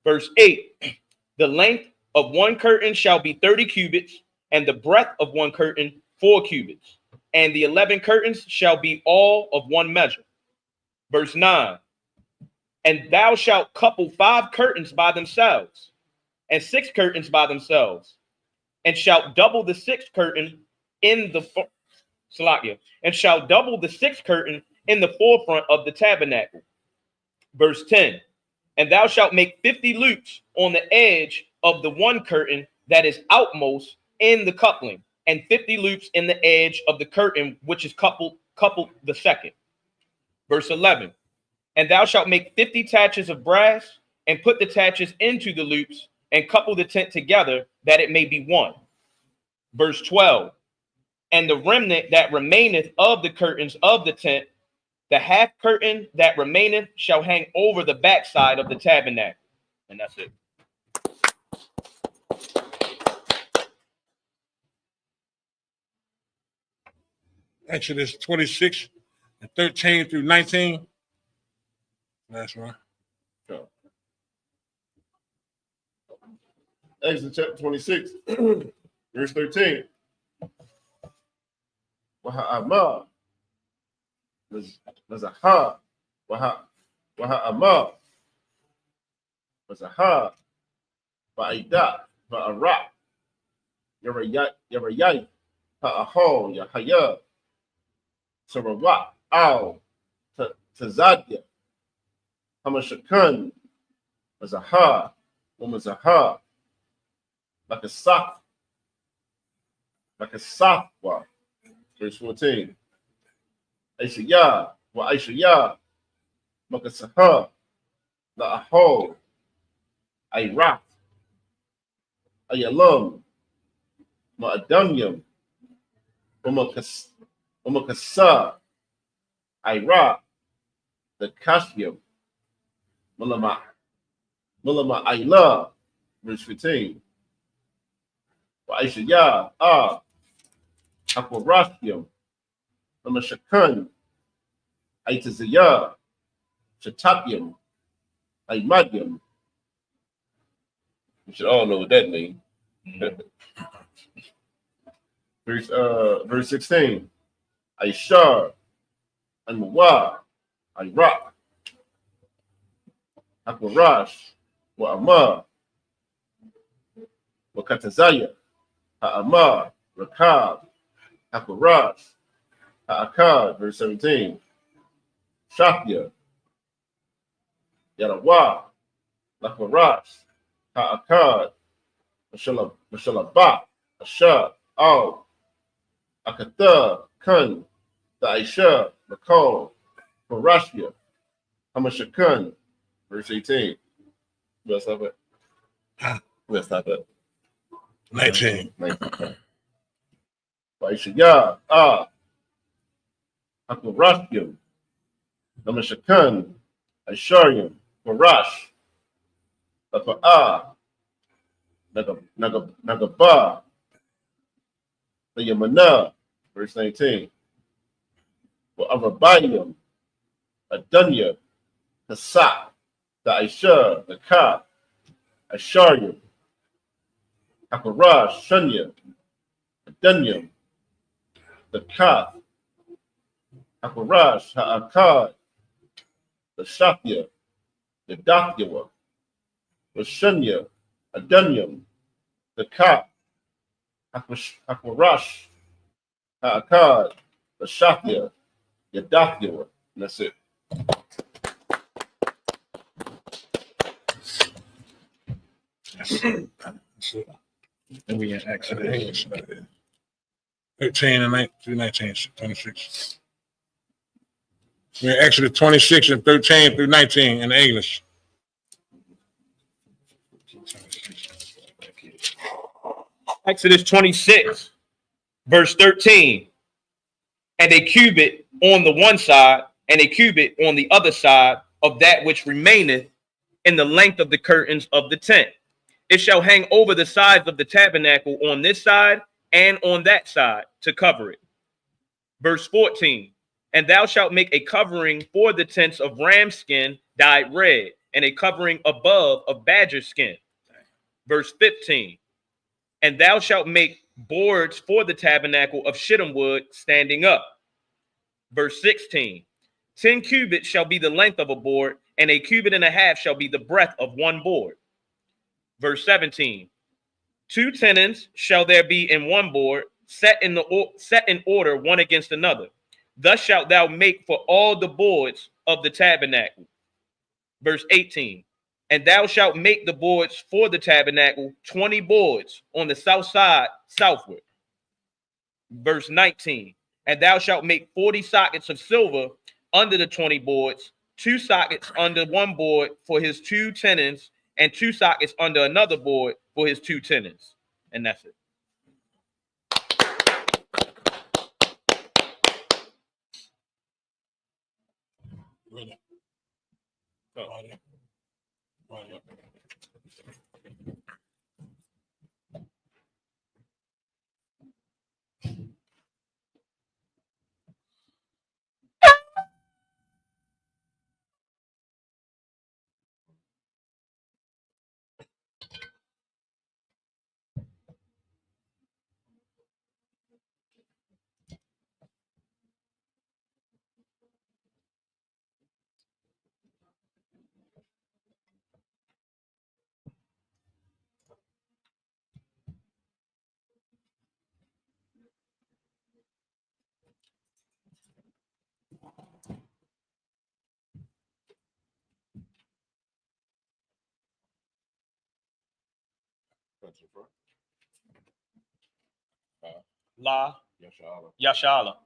Verse 8. The length of one curtain shall be 30 cubits, and the breadth of one curtain 4 cubits. And the 11 curtains shall be all of one measure. Verse 9. And thou shalt couple 5 curtains by themselves, and 6 curtains by themselves, and shalt double the 6th curtain in the and shall double the 6th curtain in the forefront of the tabernacle. Verse 10. And thou shalt make 50 loops on the edge of the one curtain that is outmost in the coupling, and 50 loops in the edge of the curtain which is coupled the second. Verse 11. And thou shalt make 50 taches of brass, and put the taches into the loops, and couple the tent together, that it may be one. Verse 12. And the remnant that remaineth of the curtains of the tent, the half curtain that remaineth, shall hang over the backside of the tabernacle. And that's it. Exodus 26 and 13 through 19. That's right. Go. Exodus chapter 26, verse 13. Waha'amah, Nazaha, Waha'amah, Nazaha, Ba'ida, Ba'arak, Yarayai, Ha'ahol, Yahaya, Sarawak, Al, Tazadia, Hamashakan, Mazaha, Umazaha, Lakasafwa, verse 14. Aishaya, wa Aishaya, Makasaha, La'ahol, Ayrak, Ayalum, Ma'adamyam, Umakasa, Ayra, the Kashyam, Mulama Ayla, verse 15. Wa Aishaya, Aquarashium, Lamashakan, Aitazaya, Shatapium, Aimadium. You should all know what that means. Verse 16. Aishar, Anwa, Iraq, Aquarash, Wa'amah, Wakatazaya, Ha'amah, Rakab, Aquarash, Ha'akad, verse 17. Shakya, Yarawa, Lakwarash, Ha'akad, Mashalabah, Asha, Al, Akatha, Kun, Daisha, Makol, Parashya, Hamashakan, verse 18. We'll stop it. We'll stop it. 19. Baishaya, Aquarashium, Hamashakan, Aisharium, Parash, Lapa'a, Nagaba, the Yamana, verse 19. For Arabayim, Adunya, Kasa, the Aisha, the Ka, Asharium, Akarash, Shunya, Adunyam, the Ka, Akarash, Ha'akad, the Shafya, the Dakywa, Lashunya, Adunyam, the Ka, Hakwarash, Haakad, Lashathia, Yadathia. And that's it. And we in Exodus. 13 and 19, 26. We're in Exodus 26 and 13 through 19 in the English. Exodus 26, verse 13. And a cubit on the one side, and a cubit on the other side of that which remaineth in the length of the curtains of the tent. It shall hang over the sides of the tabernacle on this side and on that side to cover it. Verse 14. And thou shalt make a covering for the tents of ram skin dyed red, and a covering above of badger skin. Verse 15. And thou shalt make boards for the tabernacle of shittim wood standing up. Verse 16. 10 cubits shall be the length of a board, and a cubit and a half shall be the breadth of one board. Verse 17. 2 tenons shall there be in one board, set in order one against another. Thus shalt thou make for all the boards of the tabernacle. Verse 18. And thou shalt make the boards for the tabernacle 20 boards on the south side southward. Verse 19. And thou shalt make 40 sockets of silver under the 20 boards, 2 sockets under one board for his 2 tenons, and 2 sockets under another board for his 2 tenons. And that's it. Really? Oh, yeah. Oh, yeah. La Yashala.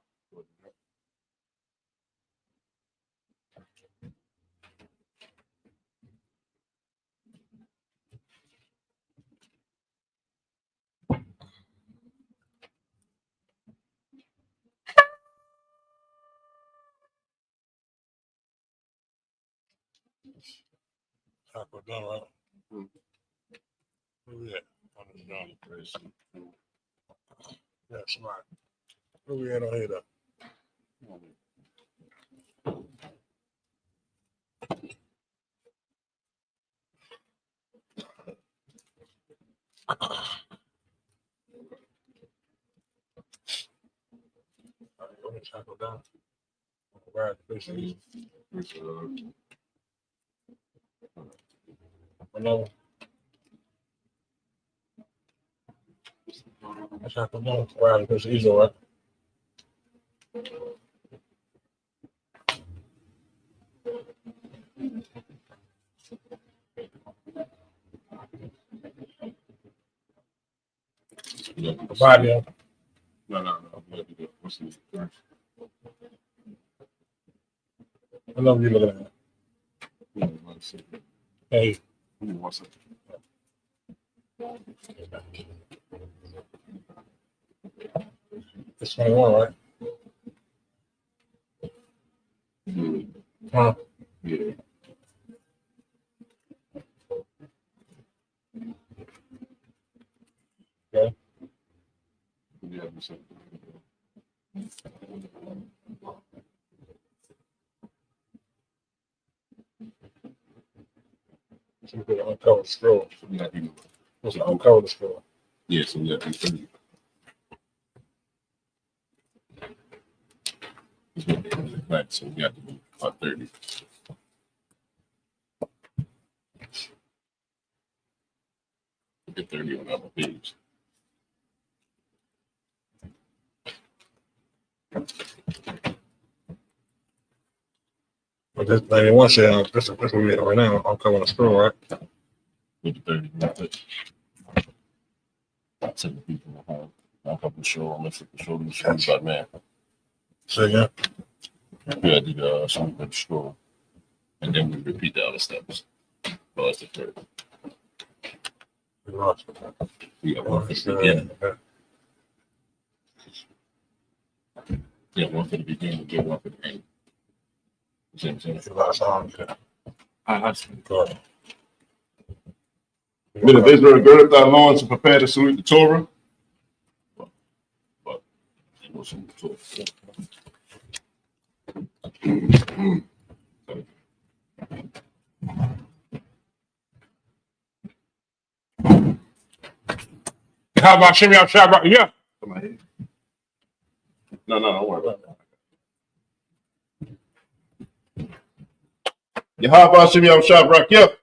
Taco done, right? Where we at? Done. Yeah, smart. Where we at on here, though? Taco down. Right, basically. Hello. Taco down. Right, because he's all right. Bye, yeah. No. What's the I love you looking at it. Hey. What's it? It's 21, right? Huh? Yeah. Okay. Yeah, that's it. So we could uncover the scroll. So we got to do Let's uncover the scroll. Yeah, so we got to do 30. Right, so we got to do about 30. Look at 30 on other page. But this 91 said, that's what we at right now. I'm covering the scroll, right? Look at 30 real quick. I'll tell the people how I'm up the show. I'm listening to the show. The show, but man, Say again. yeah, I did something with the scroll, and then we repeat the other steps. Well, that's the third. We lost. We got one for the beginning. Yeah, one for the beginning. We get one for the end. You see what I'm saying? You lost on. I see. Go ahead. Men of Israel, gird up thy loins and prepare to salute the Torah. But it wasn't the Torah. How about Shimmy outside? Right? Yeah. Come on here. No, don't worry about that. Yahweh Shimmy Shab Rock, yep.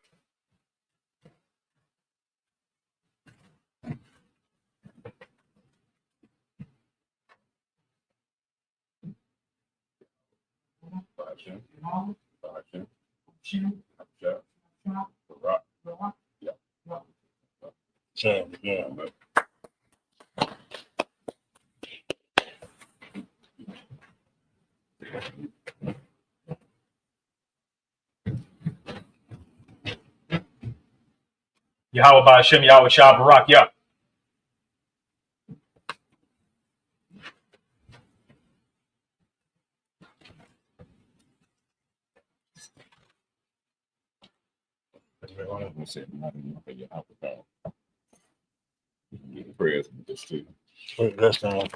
Yeah. Yahweh by Hashem, Yahweh Shah Barak, yeah. Prayers with this too. That's down.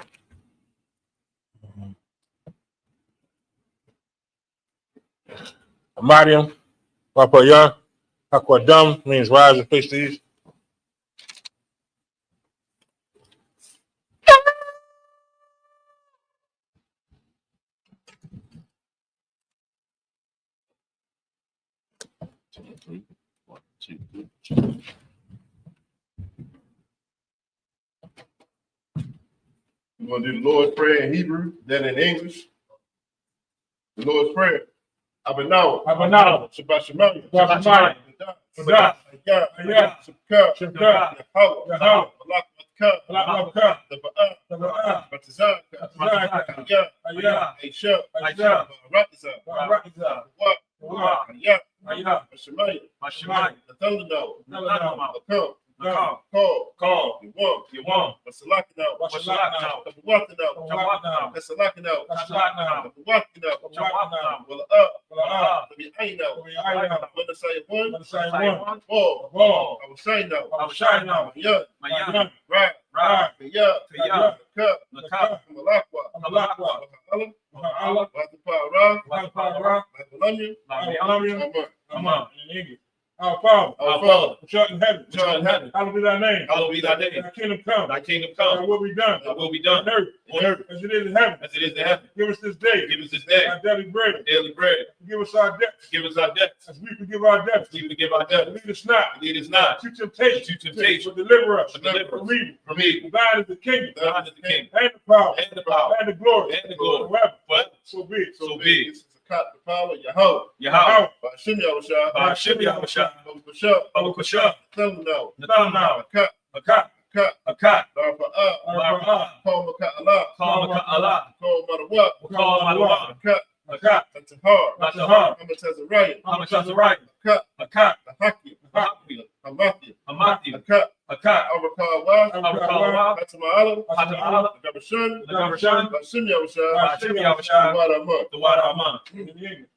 Amadium, Papaya, Aquadum means rise and face the east. One, two, three. We're going to do the Lord's Prayer in Hebrew, then in English. The Lord's Prayer. Abanaw. Shabbat Shemayim. Shabbat Shemayim. Sadat. Ayah. Shabbat. Yahweh. Malak Matkah. Taba'ah. Batizah. Ayah. Aisha. Barakazah. Ayah. Shemayim. Nathanaw. Call. You want. Wasalakanaw. Tabuwakanaw. Kasalakanaw. Tabuwakanaw. Wala'ah. Tabi'aynaw. Wanasayah 1. 4. I will shine now. Mayan. Right. Kaya. Lakah. Malakwa. Wahalah. Babilonian. Amen. In English. Our Father, which art in heaven, hallowed be thy name. Thy kingdom come. Thy kingdom Thy come. will be done. Thy will be done On earth, as it is in heaven. as it is in heaven. Give us this day our daily bread. Daily bread. Give us our debts, Give us our debts. as we forgive our debtors. We forgive our debts. Lead us not Lead us not into temptation, into temptation, but deliver us but deliver us from evil. from evil. Thine is the kingdom, Thine is the kingdom, and the power, and the power, and the glory, forever. Forever. So be it. So be it. This is the power. Yahweh. Yahweh. By Hashem Yahushua. By Hashem Yahushua. Baruch Baruch Nathanaw. Nathanaw. Akat. Akat. Barfa'ah. Call Maka'Allah. Call Allah. Call Marawah. Call Malawah. Akat. Atahar. Atahar. Amatazariah. Amatazariah. Akat. Akat. Hakim. Hamathi. Akat. Akat. Avakawa. Avakawa. Fatima'ala. Fatima'ala. Gabashan. Gabashan. Hashem Yahushua. Hashem Yahushua. Wadaman. The water of man. In English.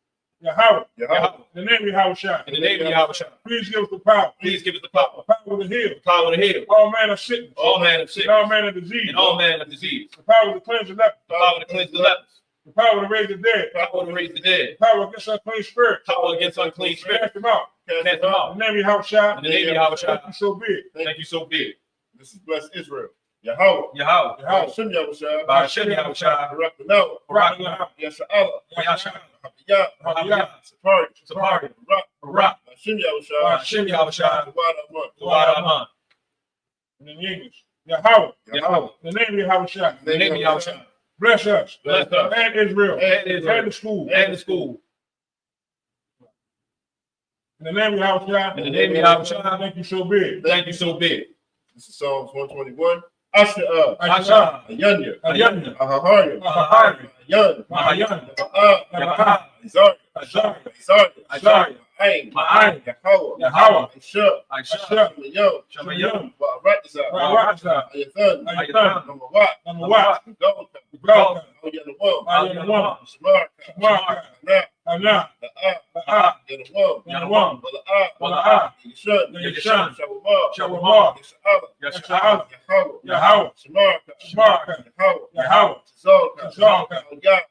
Yahweh. Yahweh. In the name of Yahushua. In the name of Yahushua. Please give us the power. Please give us the power. The power to heal. Power to heal. All manner of sickness. All manner of And sickness. all manner of disease. And all manner of disease. The power to cleanse the lepers. Power to cleanse the lepers. The power to raise the dead. Power to raise the dead. The power against unclean spirits. Power against unclean Cast spirits. them out. Cast them In out. the name of Yahushua. In the name of Yahushua. Thank you so big. Thank you so big. This is blessed Israel. Yahweh. Yahweh. Yahweh. Hashem Yahushua. By Hashem Yahushua. Baruch Nathanaw. Barak. Yasha'Allah. Yasha'Allah. Habiyah. Habiyah. Sapari. Sapari. Barak. Barak. Hashem Yahushua. By Hashem Yahushua. Wadaman. The water of man. And in English, Yahweh. Yahweh. In the name of Yahweh Shah. In the name of Yahweh Shah. Bless us. Bless us. And Israel. And Israel. And the school. And the school. In the name of Yahweh Shah. In the name of Yahweh Shah. Thank you so big. Thank you so big. This is Psalms 121. Asha, Asha. Ayanya, Ayanya. Ahahaya, Ahahaya. Ayan, Mahayan. Yamaha, Zarya, Azar. Zarya, Zarya. Ma'ain, Ma'ain. Yahweh, Yahweh. Aisha, Asha. Shamayam, Shamayam. Ba'aratza, Ba'aratza. Ayathan, Ayathan. Number what? Number what? Golka, Golka. Oyanawam, Ayanawam. Samarka, Samarka. Ana, Ana. La'a, Yanawam, Yanawam. Wala'a, Wala'a. Yishan, Yishan. Shawamah, Shawamah. Yasha'ala, Yasha'ala. Yahweh, Yahweh. Samarka, Samarka. Yahweh, Yahweh. Zalka, Zalka.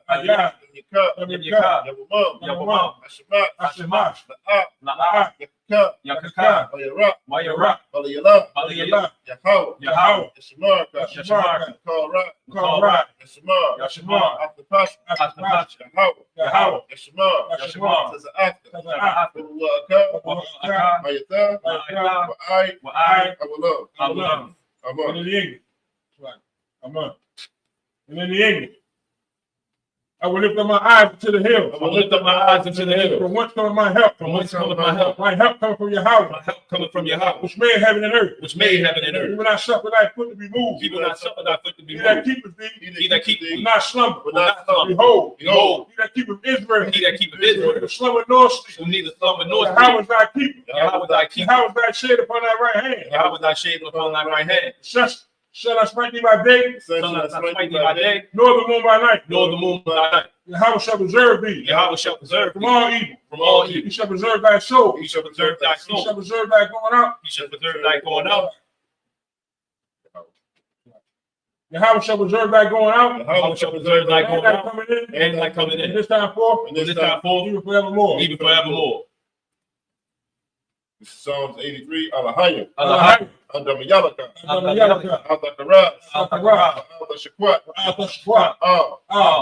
Ayah, Yamika. Yamika, Yawamam, Yawamam. Ashamat, Ashemat. La'a, La'a. Yakka, Yakaka. Wayara, Wayara. Walayala, Walayala. Yahweh, Yahweh. Yashamarka, Yashamarka. Kalra, Kalra. Yashamar, Yashamar. Aftapash, Aftapash. Yahweh, Yahweh. Yashamar, Yashamar. Taza'aka, Taza'aka. Wa'aka, Wa'aka. Mayata, Wa'aka. Wa'ai, Wa'ai. Awallah, Awallah. And Aman. in the English. Right. Amen. And in the English. I will lift up my eyes to the hills. I will lift up my eyes into the hills. From whence cometh my help? From whence cometh my help? My help cometh from Yahweh. My help cometh from Yahweh, Which made heaven and earth. which made heaven and earth. Even I suffer thy foot to be moved. He will not suffer thy foot to be He that moved. keepeth thee He that keepeth will thee not slumber. will not slumber. Behold, Behold, he that keepeth Israel he that keepeth will Israel neither slumber nor sleep. will neither slumber nor sleep. Yahweh is thy keeper. Yahweh thy keeper. Yahweh is thy shade upon thy right hand. Yahweh thy shade upon thy right hand. Such shall I smite thee by day, Shall not smite thee by day, nor the moon by night. nor the moon by night. Yahweh shall preserve thee Yahweh shall preserve from thee all evil. from all He evil. shall preserve thy soul. He shall preserve thy He shall soul. preserve thy going out. He shall preserve thy going out. Yahweh shall preserve thy going out. Yahweh shall preserve thy And going thy out coming in. and thy coming And in. this time forth. From this time forth, Even forevermore. even forevermore. This is Psalms 83, Alahaya, Allah, Adamayalaka, Yahweh. Aldakaraz, Al-Qarah. Aldashakwat, Al-Tashwa.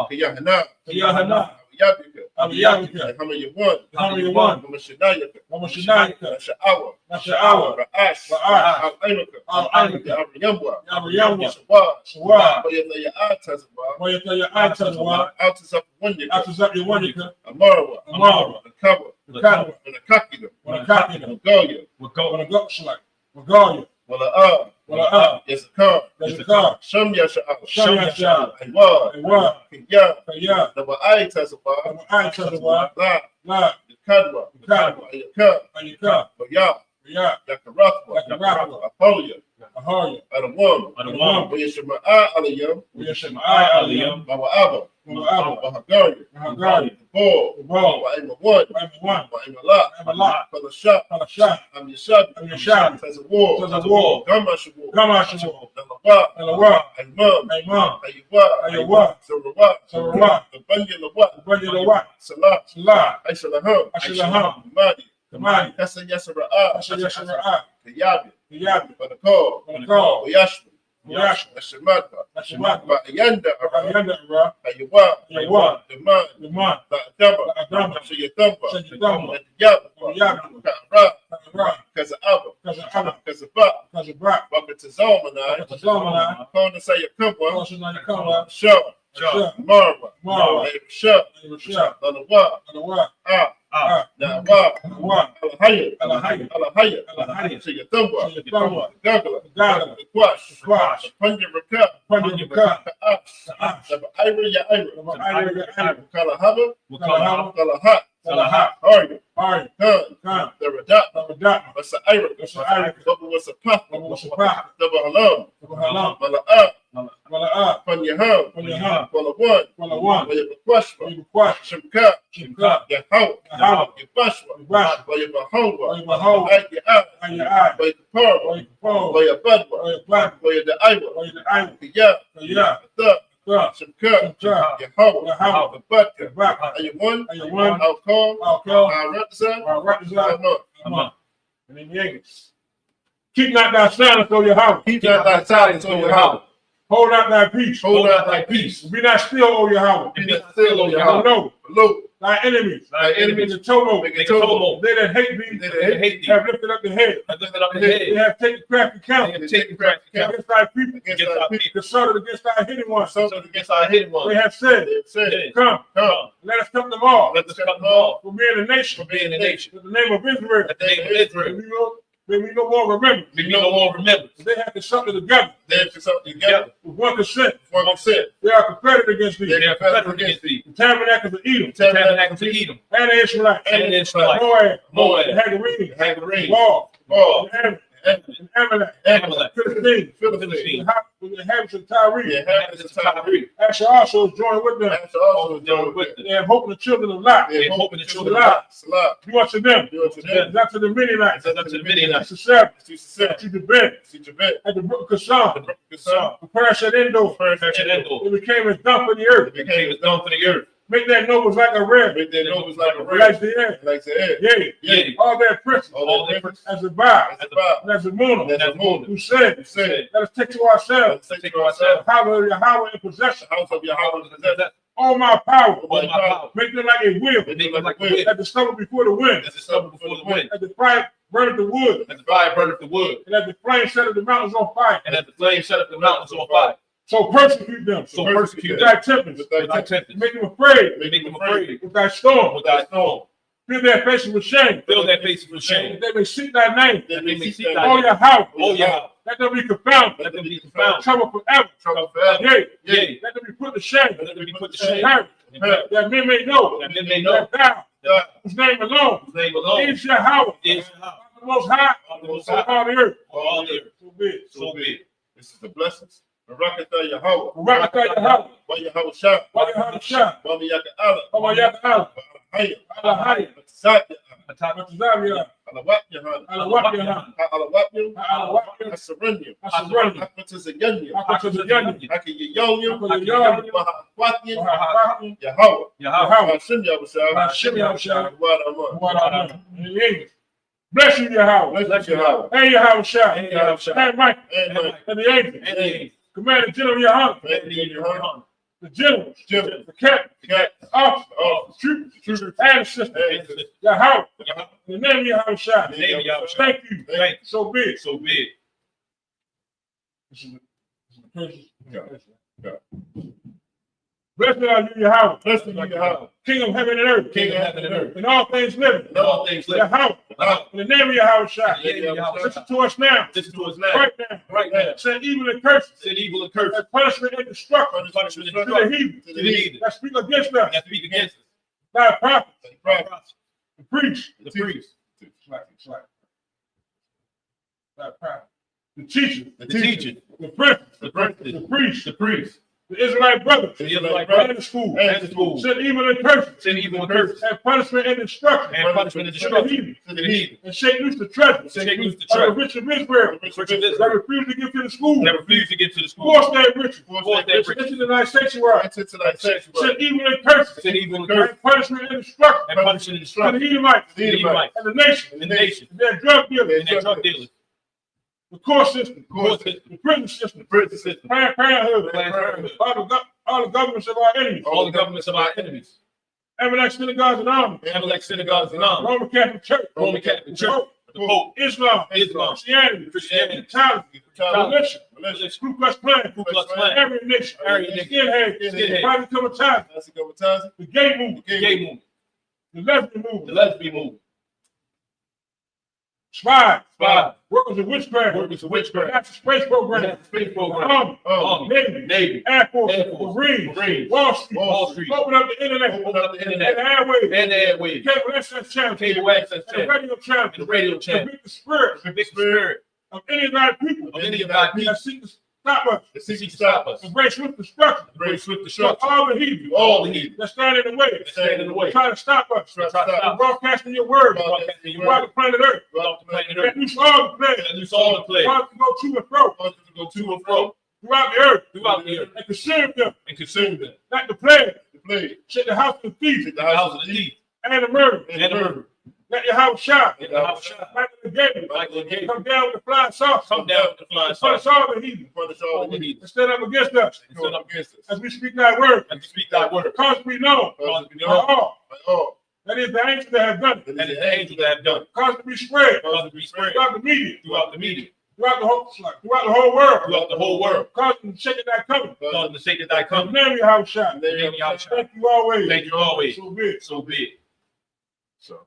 Kiyahana, Kiyahana. Yabika, Al-Yabika. Hamayawan, Hamayawan. Mashanayaka, Mashanayaka. Sha'awa, Nasha'awa. Ra'ash, Ra'ash. Al-Aimaka, Al-Aimaka. Yamyamwa, Yamyamwa. Shawad, Shawad. Bayataya Atazwa, Where you tell your eye to the one. Altazap Wanyaka, After up your one, you can. Amara, Amara. Akaba, The cattle. and a Kakida, When a copy them. Goya, will go. When a goat select. When Goya. Wala Wala is a car, There's a car. Sham Yasha'awa, Sham Yasha'awa. Aywa, And what? Kiyah, Yeah. the Wa'ai Tazwa, When I tell the one. La, La. the Kadwa, The cattle. Ayaka, And you come. Baya, Yeah. Yakarathwa, Yakarathwa. Apolia, A hurry. Adawam, On the one, Wayashama'a Aliyam, We just say my eye. Aliyam. Mawa'aba, Mawa'aba. Bahagari, Hungary. the Ball, The ball. Wa'ima One, I'm one. Wa'ima La, I'm a lot. for the shot, I'm a shot. I'm Yashab, I'm Yashab. as a war, Says a war. Gamashawu, Come on, Shawu. Dalawa, And a war. Imam, Hey, mom. Aywa, Aywa. Sarawat, Sarawat. the Banya Lawa, When you know what? Salah, Salah. Aishalaham, I should have hung. Madi, The money. Hessa Yasara'a, I should have eye. Kayabi, The yabi. for the call, When the call. Wayashma, Yash. Ashamadba, I should not. Ba'ayanda, I under ra. Aywa, Aywa. the man, The man. the Adaba, Adaba. Shayatamba, Shayatamba. and Yaba, Yaba. Ka'ra, Ra. Kaza Abba, Because of Allah. Kaza Ba, Because of Brock. Baka Tazalmanai, Because of Zalmanai. Kona Sayakamba, Also, now you come up. Shah, Sure. Marwa, Marwa. Shah, And you shall. Lanawa, And the what? Ah, Nawa, And the what? Alahaya, Alahaya. Alahaya, Alahaya. Shayatamba, Shayatamba. Gagala, Gagala. the Quash, Quash. Panya Raka, Panya Raka. Ka'ash, the Ira Ya Ira, Kalahaba. Kalahaba, Kalahaba. Kalahat, Kalahaba. Hardy, Alright. Khan, Come. the Radat, Ramadan. Wasa Ira, Ira. Baba was a Path, Baba was a Path. the Bahalam, Halam. Mala'a, Wala Panyaham, Panyaham. Walawan, Wala Wayabakwashwa, You quash. Shimka, Shimka. Yahau, Yahau. Yabashwa, Yabashwa. Wayabahongwa, Wayabahongwa. Ayah, And your eye. Wayaparwa, Paul. Wayabadwa, Or your black. Wayadaiwa, Or your eye. Yah, Yeah. Thug, Come. Shimka, Shimka. Yahau, Yahau. the Badka, Back. Ayawan, And your one. Alcom, I'll call. Aratza, Or right is out. Amat. Come on. And then the English. Keep not thy silence, O your house. Keep not thy silence, O Yahweh. Hold out thy peace. Hold out thy peace. Be not still, O Yahweh. Be not still, O I Yahweh. know. Below, thy enemies, Thy enemies, in the tumult, make a tumult. they that hate thee, They that hate thee, have lifted up the head. have lifted up the They head. have taken crafty They counsel have taken crafty counsel against thy people, against thy people. concerted against thy hidden ones. Consulted against our hidden They ones. have said, They have said, come, Come, let us cut them off let us cut them off from being a nation, from being a nation. in the name of Israel. At the name of Israel, May we no more remember. we no more remember. They have consulted together they have consulted together, with one consent. one consent, They are confederate against thee. They are confederate against thee. The tabernacles of Edom The tabernacles of Edom and the Israelites and the Israelites, Moab, Moab, the Hagarenes, the Hagarenes, Moab, Moab, and Amalek, Amalek, Philistines, Philistines, the inhabitants of Tyre. the inhabitants of Tyre. Asher also is joined with them. Asher also joined with them. They have hope in the children of Lot. They They have hope hope in in the the children children of of Salah. Do unto them, Do unto them, and unto the Midianites, and unto the Midianites, to Sabbath, to Sisera, to the bed, to Jabet, at the brook Kishon, the brook of Son, the Parish at Endor. Endor. It became as dump of the earth. It became as dung for the earth. Make their nobles like a red, make their nobles like a like red, the air. like the air. Yea, Yea, all their princes, All their princes, as a bar, as a Bob, and as a moon, and as a moon, who said, who said, let us take to ourselves let's take to ourselves the power of Yahweh in the possession. house of Yahweh to possess. All my power, All my power. make them like a wheel, Make them like a Make whip, at the stubble before the wind, as the stubble before the wind, at the fire burneth the wood, as the fire burneth the wood, and as the flame set the mountains on fire. and as the flame set up the mountains on fire. So persecute them So persecute with them thy tempest, with thy with thy tempest. make them afraid Make them afraid with thy storm, with thy storm. fill their faces with shame, Fill their faces with that shame. they may seek thy name. that That they they may may seek seek thy thy All name. your house, Oh, Yahweh, let them be confounded, let them be confounded. trouble forever. trouble forever. Yea, Yea, let them be put to shame, let them be put to shame. perish, that men may know That men may know that thou, God, whose name alone, His name alone is Yahweh, is Yahweh, the most high, of the Most of High, all the earth. for all the earth. So be it. So be it. this is the blessings. Barakatah Yahweh. Barakatah Yahweh. Wa Yahweh Shah. Why you have a shot? Wa Miyaka Allah. Why you have a house? Hayya. Alahaya, Satya. Matazavia, Alawat Yahan. Alawakya, Alawat Yum. Alawakya, Asaranya. Asaranya, Akmatazaganya. Akatazaganya, Akiyayonyum. Akiyayonyum, Mahakwatyin. Mahakatya, Yahweh. Yahweh, Hashem Yahweh Shah. Hashem Yahushua, Wadaman. Wadaman. In English. Bless you, Yahweh. Bless you, Yahweh. Hey, Yahweh Shah. and Yahweh, Hey, Mike. And Mike. And the angels. and the angels, Commander General Yahweh. And Yahan. The generals. Jim. The captain. Cat. The officers. Oh. The troopers. And the assistants. And and Yahweh. Yahweh. In the name of Yahweh Shah. In the name of Yahweh. Thank you. Thank you. So be it. So be it. This is the person. Yeah. Blessed are you, Yahweh. Blessed are you, Yahweh. King of heaven and earth. King of heaven and earth. And all things living. And all things living. Yahweh. Yahweh. In the name of Yahweh Shah. In the name of Yahweh. Listen to us now. Listen to us now. Right now. Right now. Send evil and curses. Send evil and curse. As punishment and destruction. Punishment and To the destruction. heathen. To the heathen. That speak against us. That speak against us. Thy prophets. The prophet. The priests. The priest. Thy prophets. The teachers. The teacher. The princes. The prince. The priests. The priest. The Israelite brothers. The Israelite And brothers. the school. And the school. Send evil and curses. Send evil and curse. And punishment and destruction. And punishment and To the destruction. heathen. To the heathen. And shake loose the treasure. Shake loose the Of the treasure. rich of Israel. Rich of Israel. That refuse to give to the school. That refuse to get to the school. Force their riches. Force their riches. Into the night sanctuary. Enter to thy sanctuary. Send evil and curses. Send evil and curse. And punishment and destruction. And punishment and To the destruction. Edomites. To the Edomites. And the nation. And the nation. And their drug dealers. And their drug dealers. The court system. Court system. The prison system. The prison system. Planned Parenthood. Planned Parenthood. All the governments of our enemies. All the governments of our enemies. Amalek synagogues and armies. Amalek synagogues and armies. Roman Catholic Church. Roman Catholic Church. The Pope. Islam. Islam. Christianity. Christianity. Italian. Militia. Militia. Ku Klux Klan. Ku Klux Klan. Aryan Nation. Aryan Nation. Skinhead. Skinhead. Private Comitatus. That's a couple times. The gay movement. The gay movement. The lesbian The movement. lesbian movement. Spies. Spies. Workers of witchcraft. Workers of witchcraft. National space program. National space program. Army. Oh. Navy. Navy. Air Force. Air Force. Marines. Marines. Wall Street. Wall Street. Open up the internet. Open up the internet. And the airwaves. And the airwaves. Cable access channel. Cable access And the channel. radio channel. And the radio To channel. convict the spirit The big spirit of any of our people of any of our people. that seek to stop us. that seek to stop us. Embrace swift destruction. Bring swift To destruction. all the heathen. All the heathen. that stand in the way. That stand in the way. Trying to stop us. Try to stop From us. broadcasting your word. Broadcasting your Throughout word. the planet Earth. Throughout the planet Let Earth. loose all the planet. And loose all the plague. Cause to go to and fro Cause them to go to and fro throughout the earth. throughout the earth And consume them. and consume them. Like the plague. The plague. Shake the house of the thief. The house of the thief And the murder. and the murder. Let your house shine. Let the house shine. Like the Gabriel. Like the Gabriel. Come down with the flying saucer. Come down with the flying Punish saucer. all the heathen. Punish all the heathen. And stand up against us. And stood up against us. As we speak thy word. And speak thy word. Cause we know. Cause we By know. all. By all. That is the angel that has done it. That is the angel that have done it. Cause to be spread. Cause to be spread Throughout the media. throughout the media. Throughout the whole world. Throughout the whole world. Cause them shaking that coming. Cause the sake of thy In coming. the name of your house shine. In the name of your shine. Thank you always. Thank you always. So be it. So be it. So.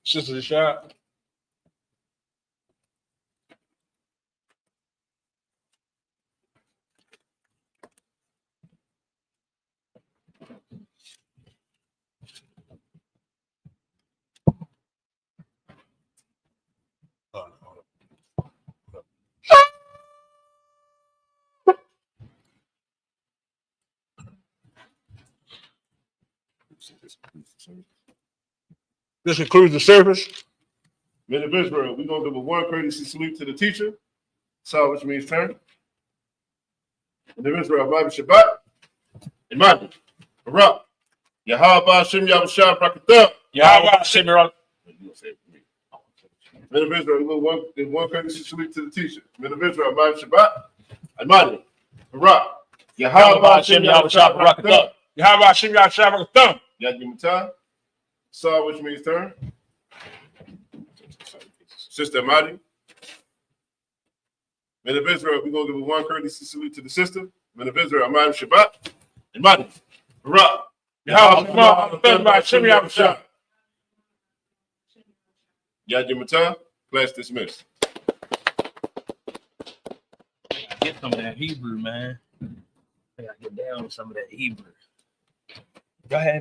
Sister shot. This concludes the service. Men of Israel, we're going to give a one courtesy salute to the teacher. Saw which means turn. Men of Israel, Bible Shabbat. Imani. Barak. Yahweh Hashem Yahushua Brakathah. Yahweh Hashem Yahweh. Men of Israel, we're going to give one courtesy salute to the teacher. Men of Israel, Bible Shabbat. Imani. Barak. Yahweh Hashem Yahushua Brakathah. Yahweh Hashem Yahweh. Yad Yimata. Saw which means turn. Sister Amadi. Men of Israel, we're going to give a one courtesy salute to the sister. Men of Israel, Amadi Shabbat. Amadi. Barak. Yahweh Hashem Yahweh. Yad Yimata. Class dismissed. Get some of that Hebrew, man. I gotta get down with some of that Hebrew. Go ahead.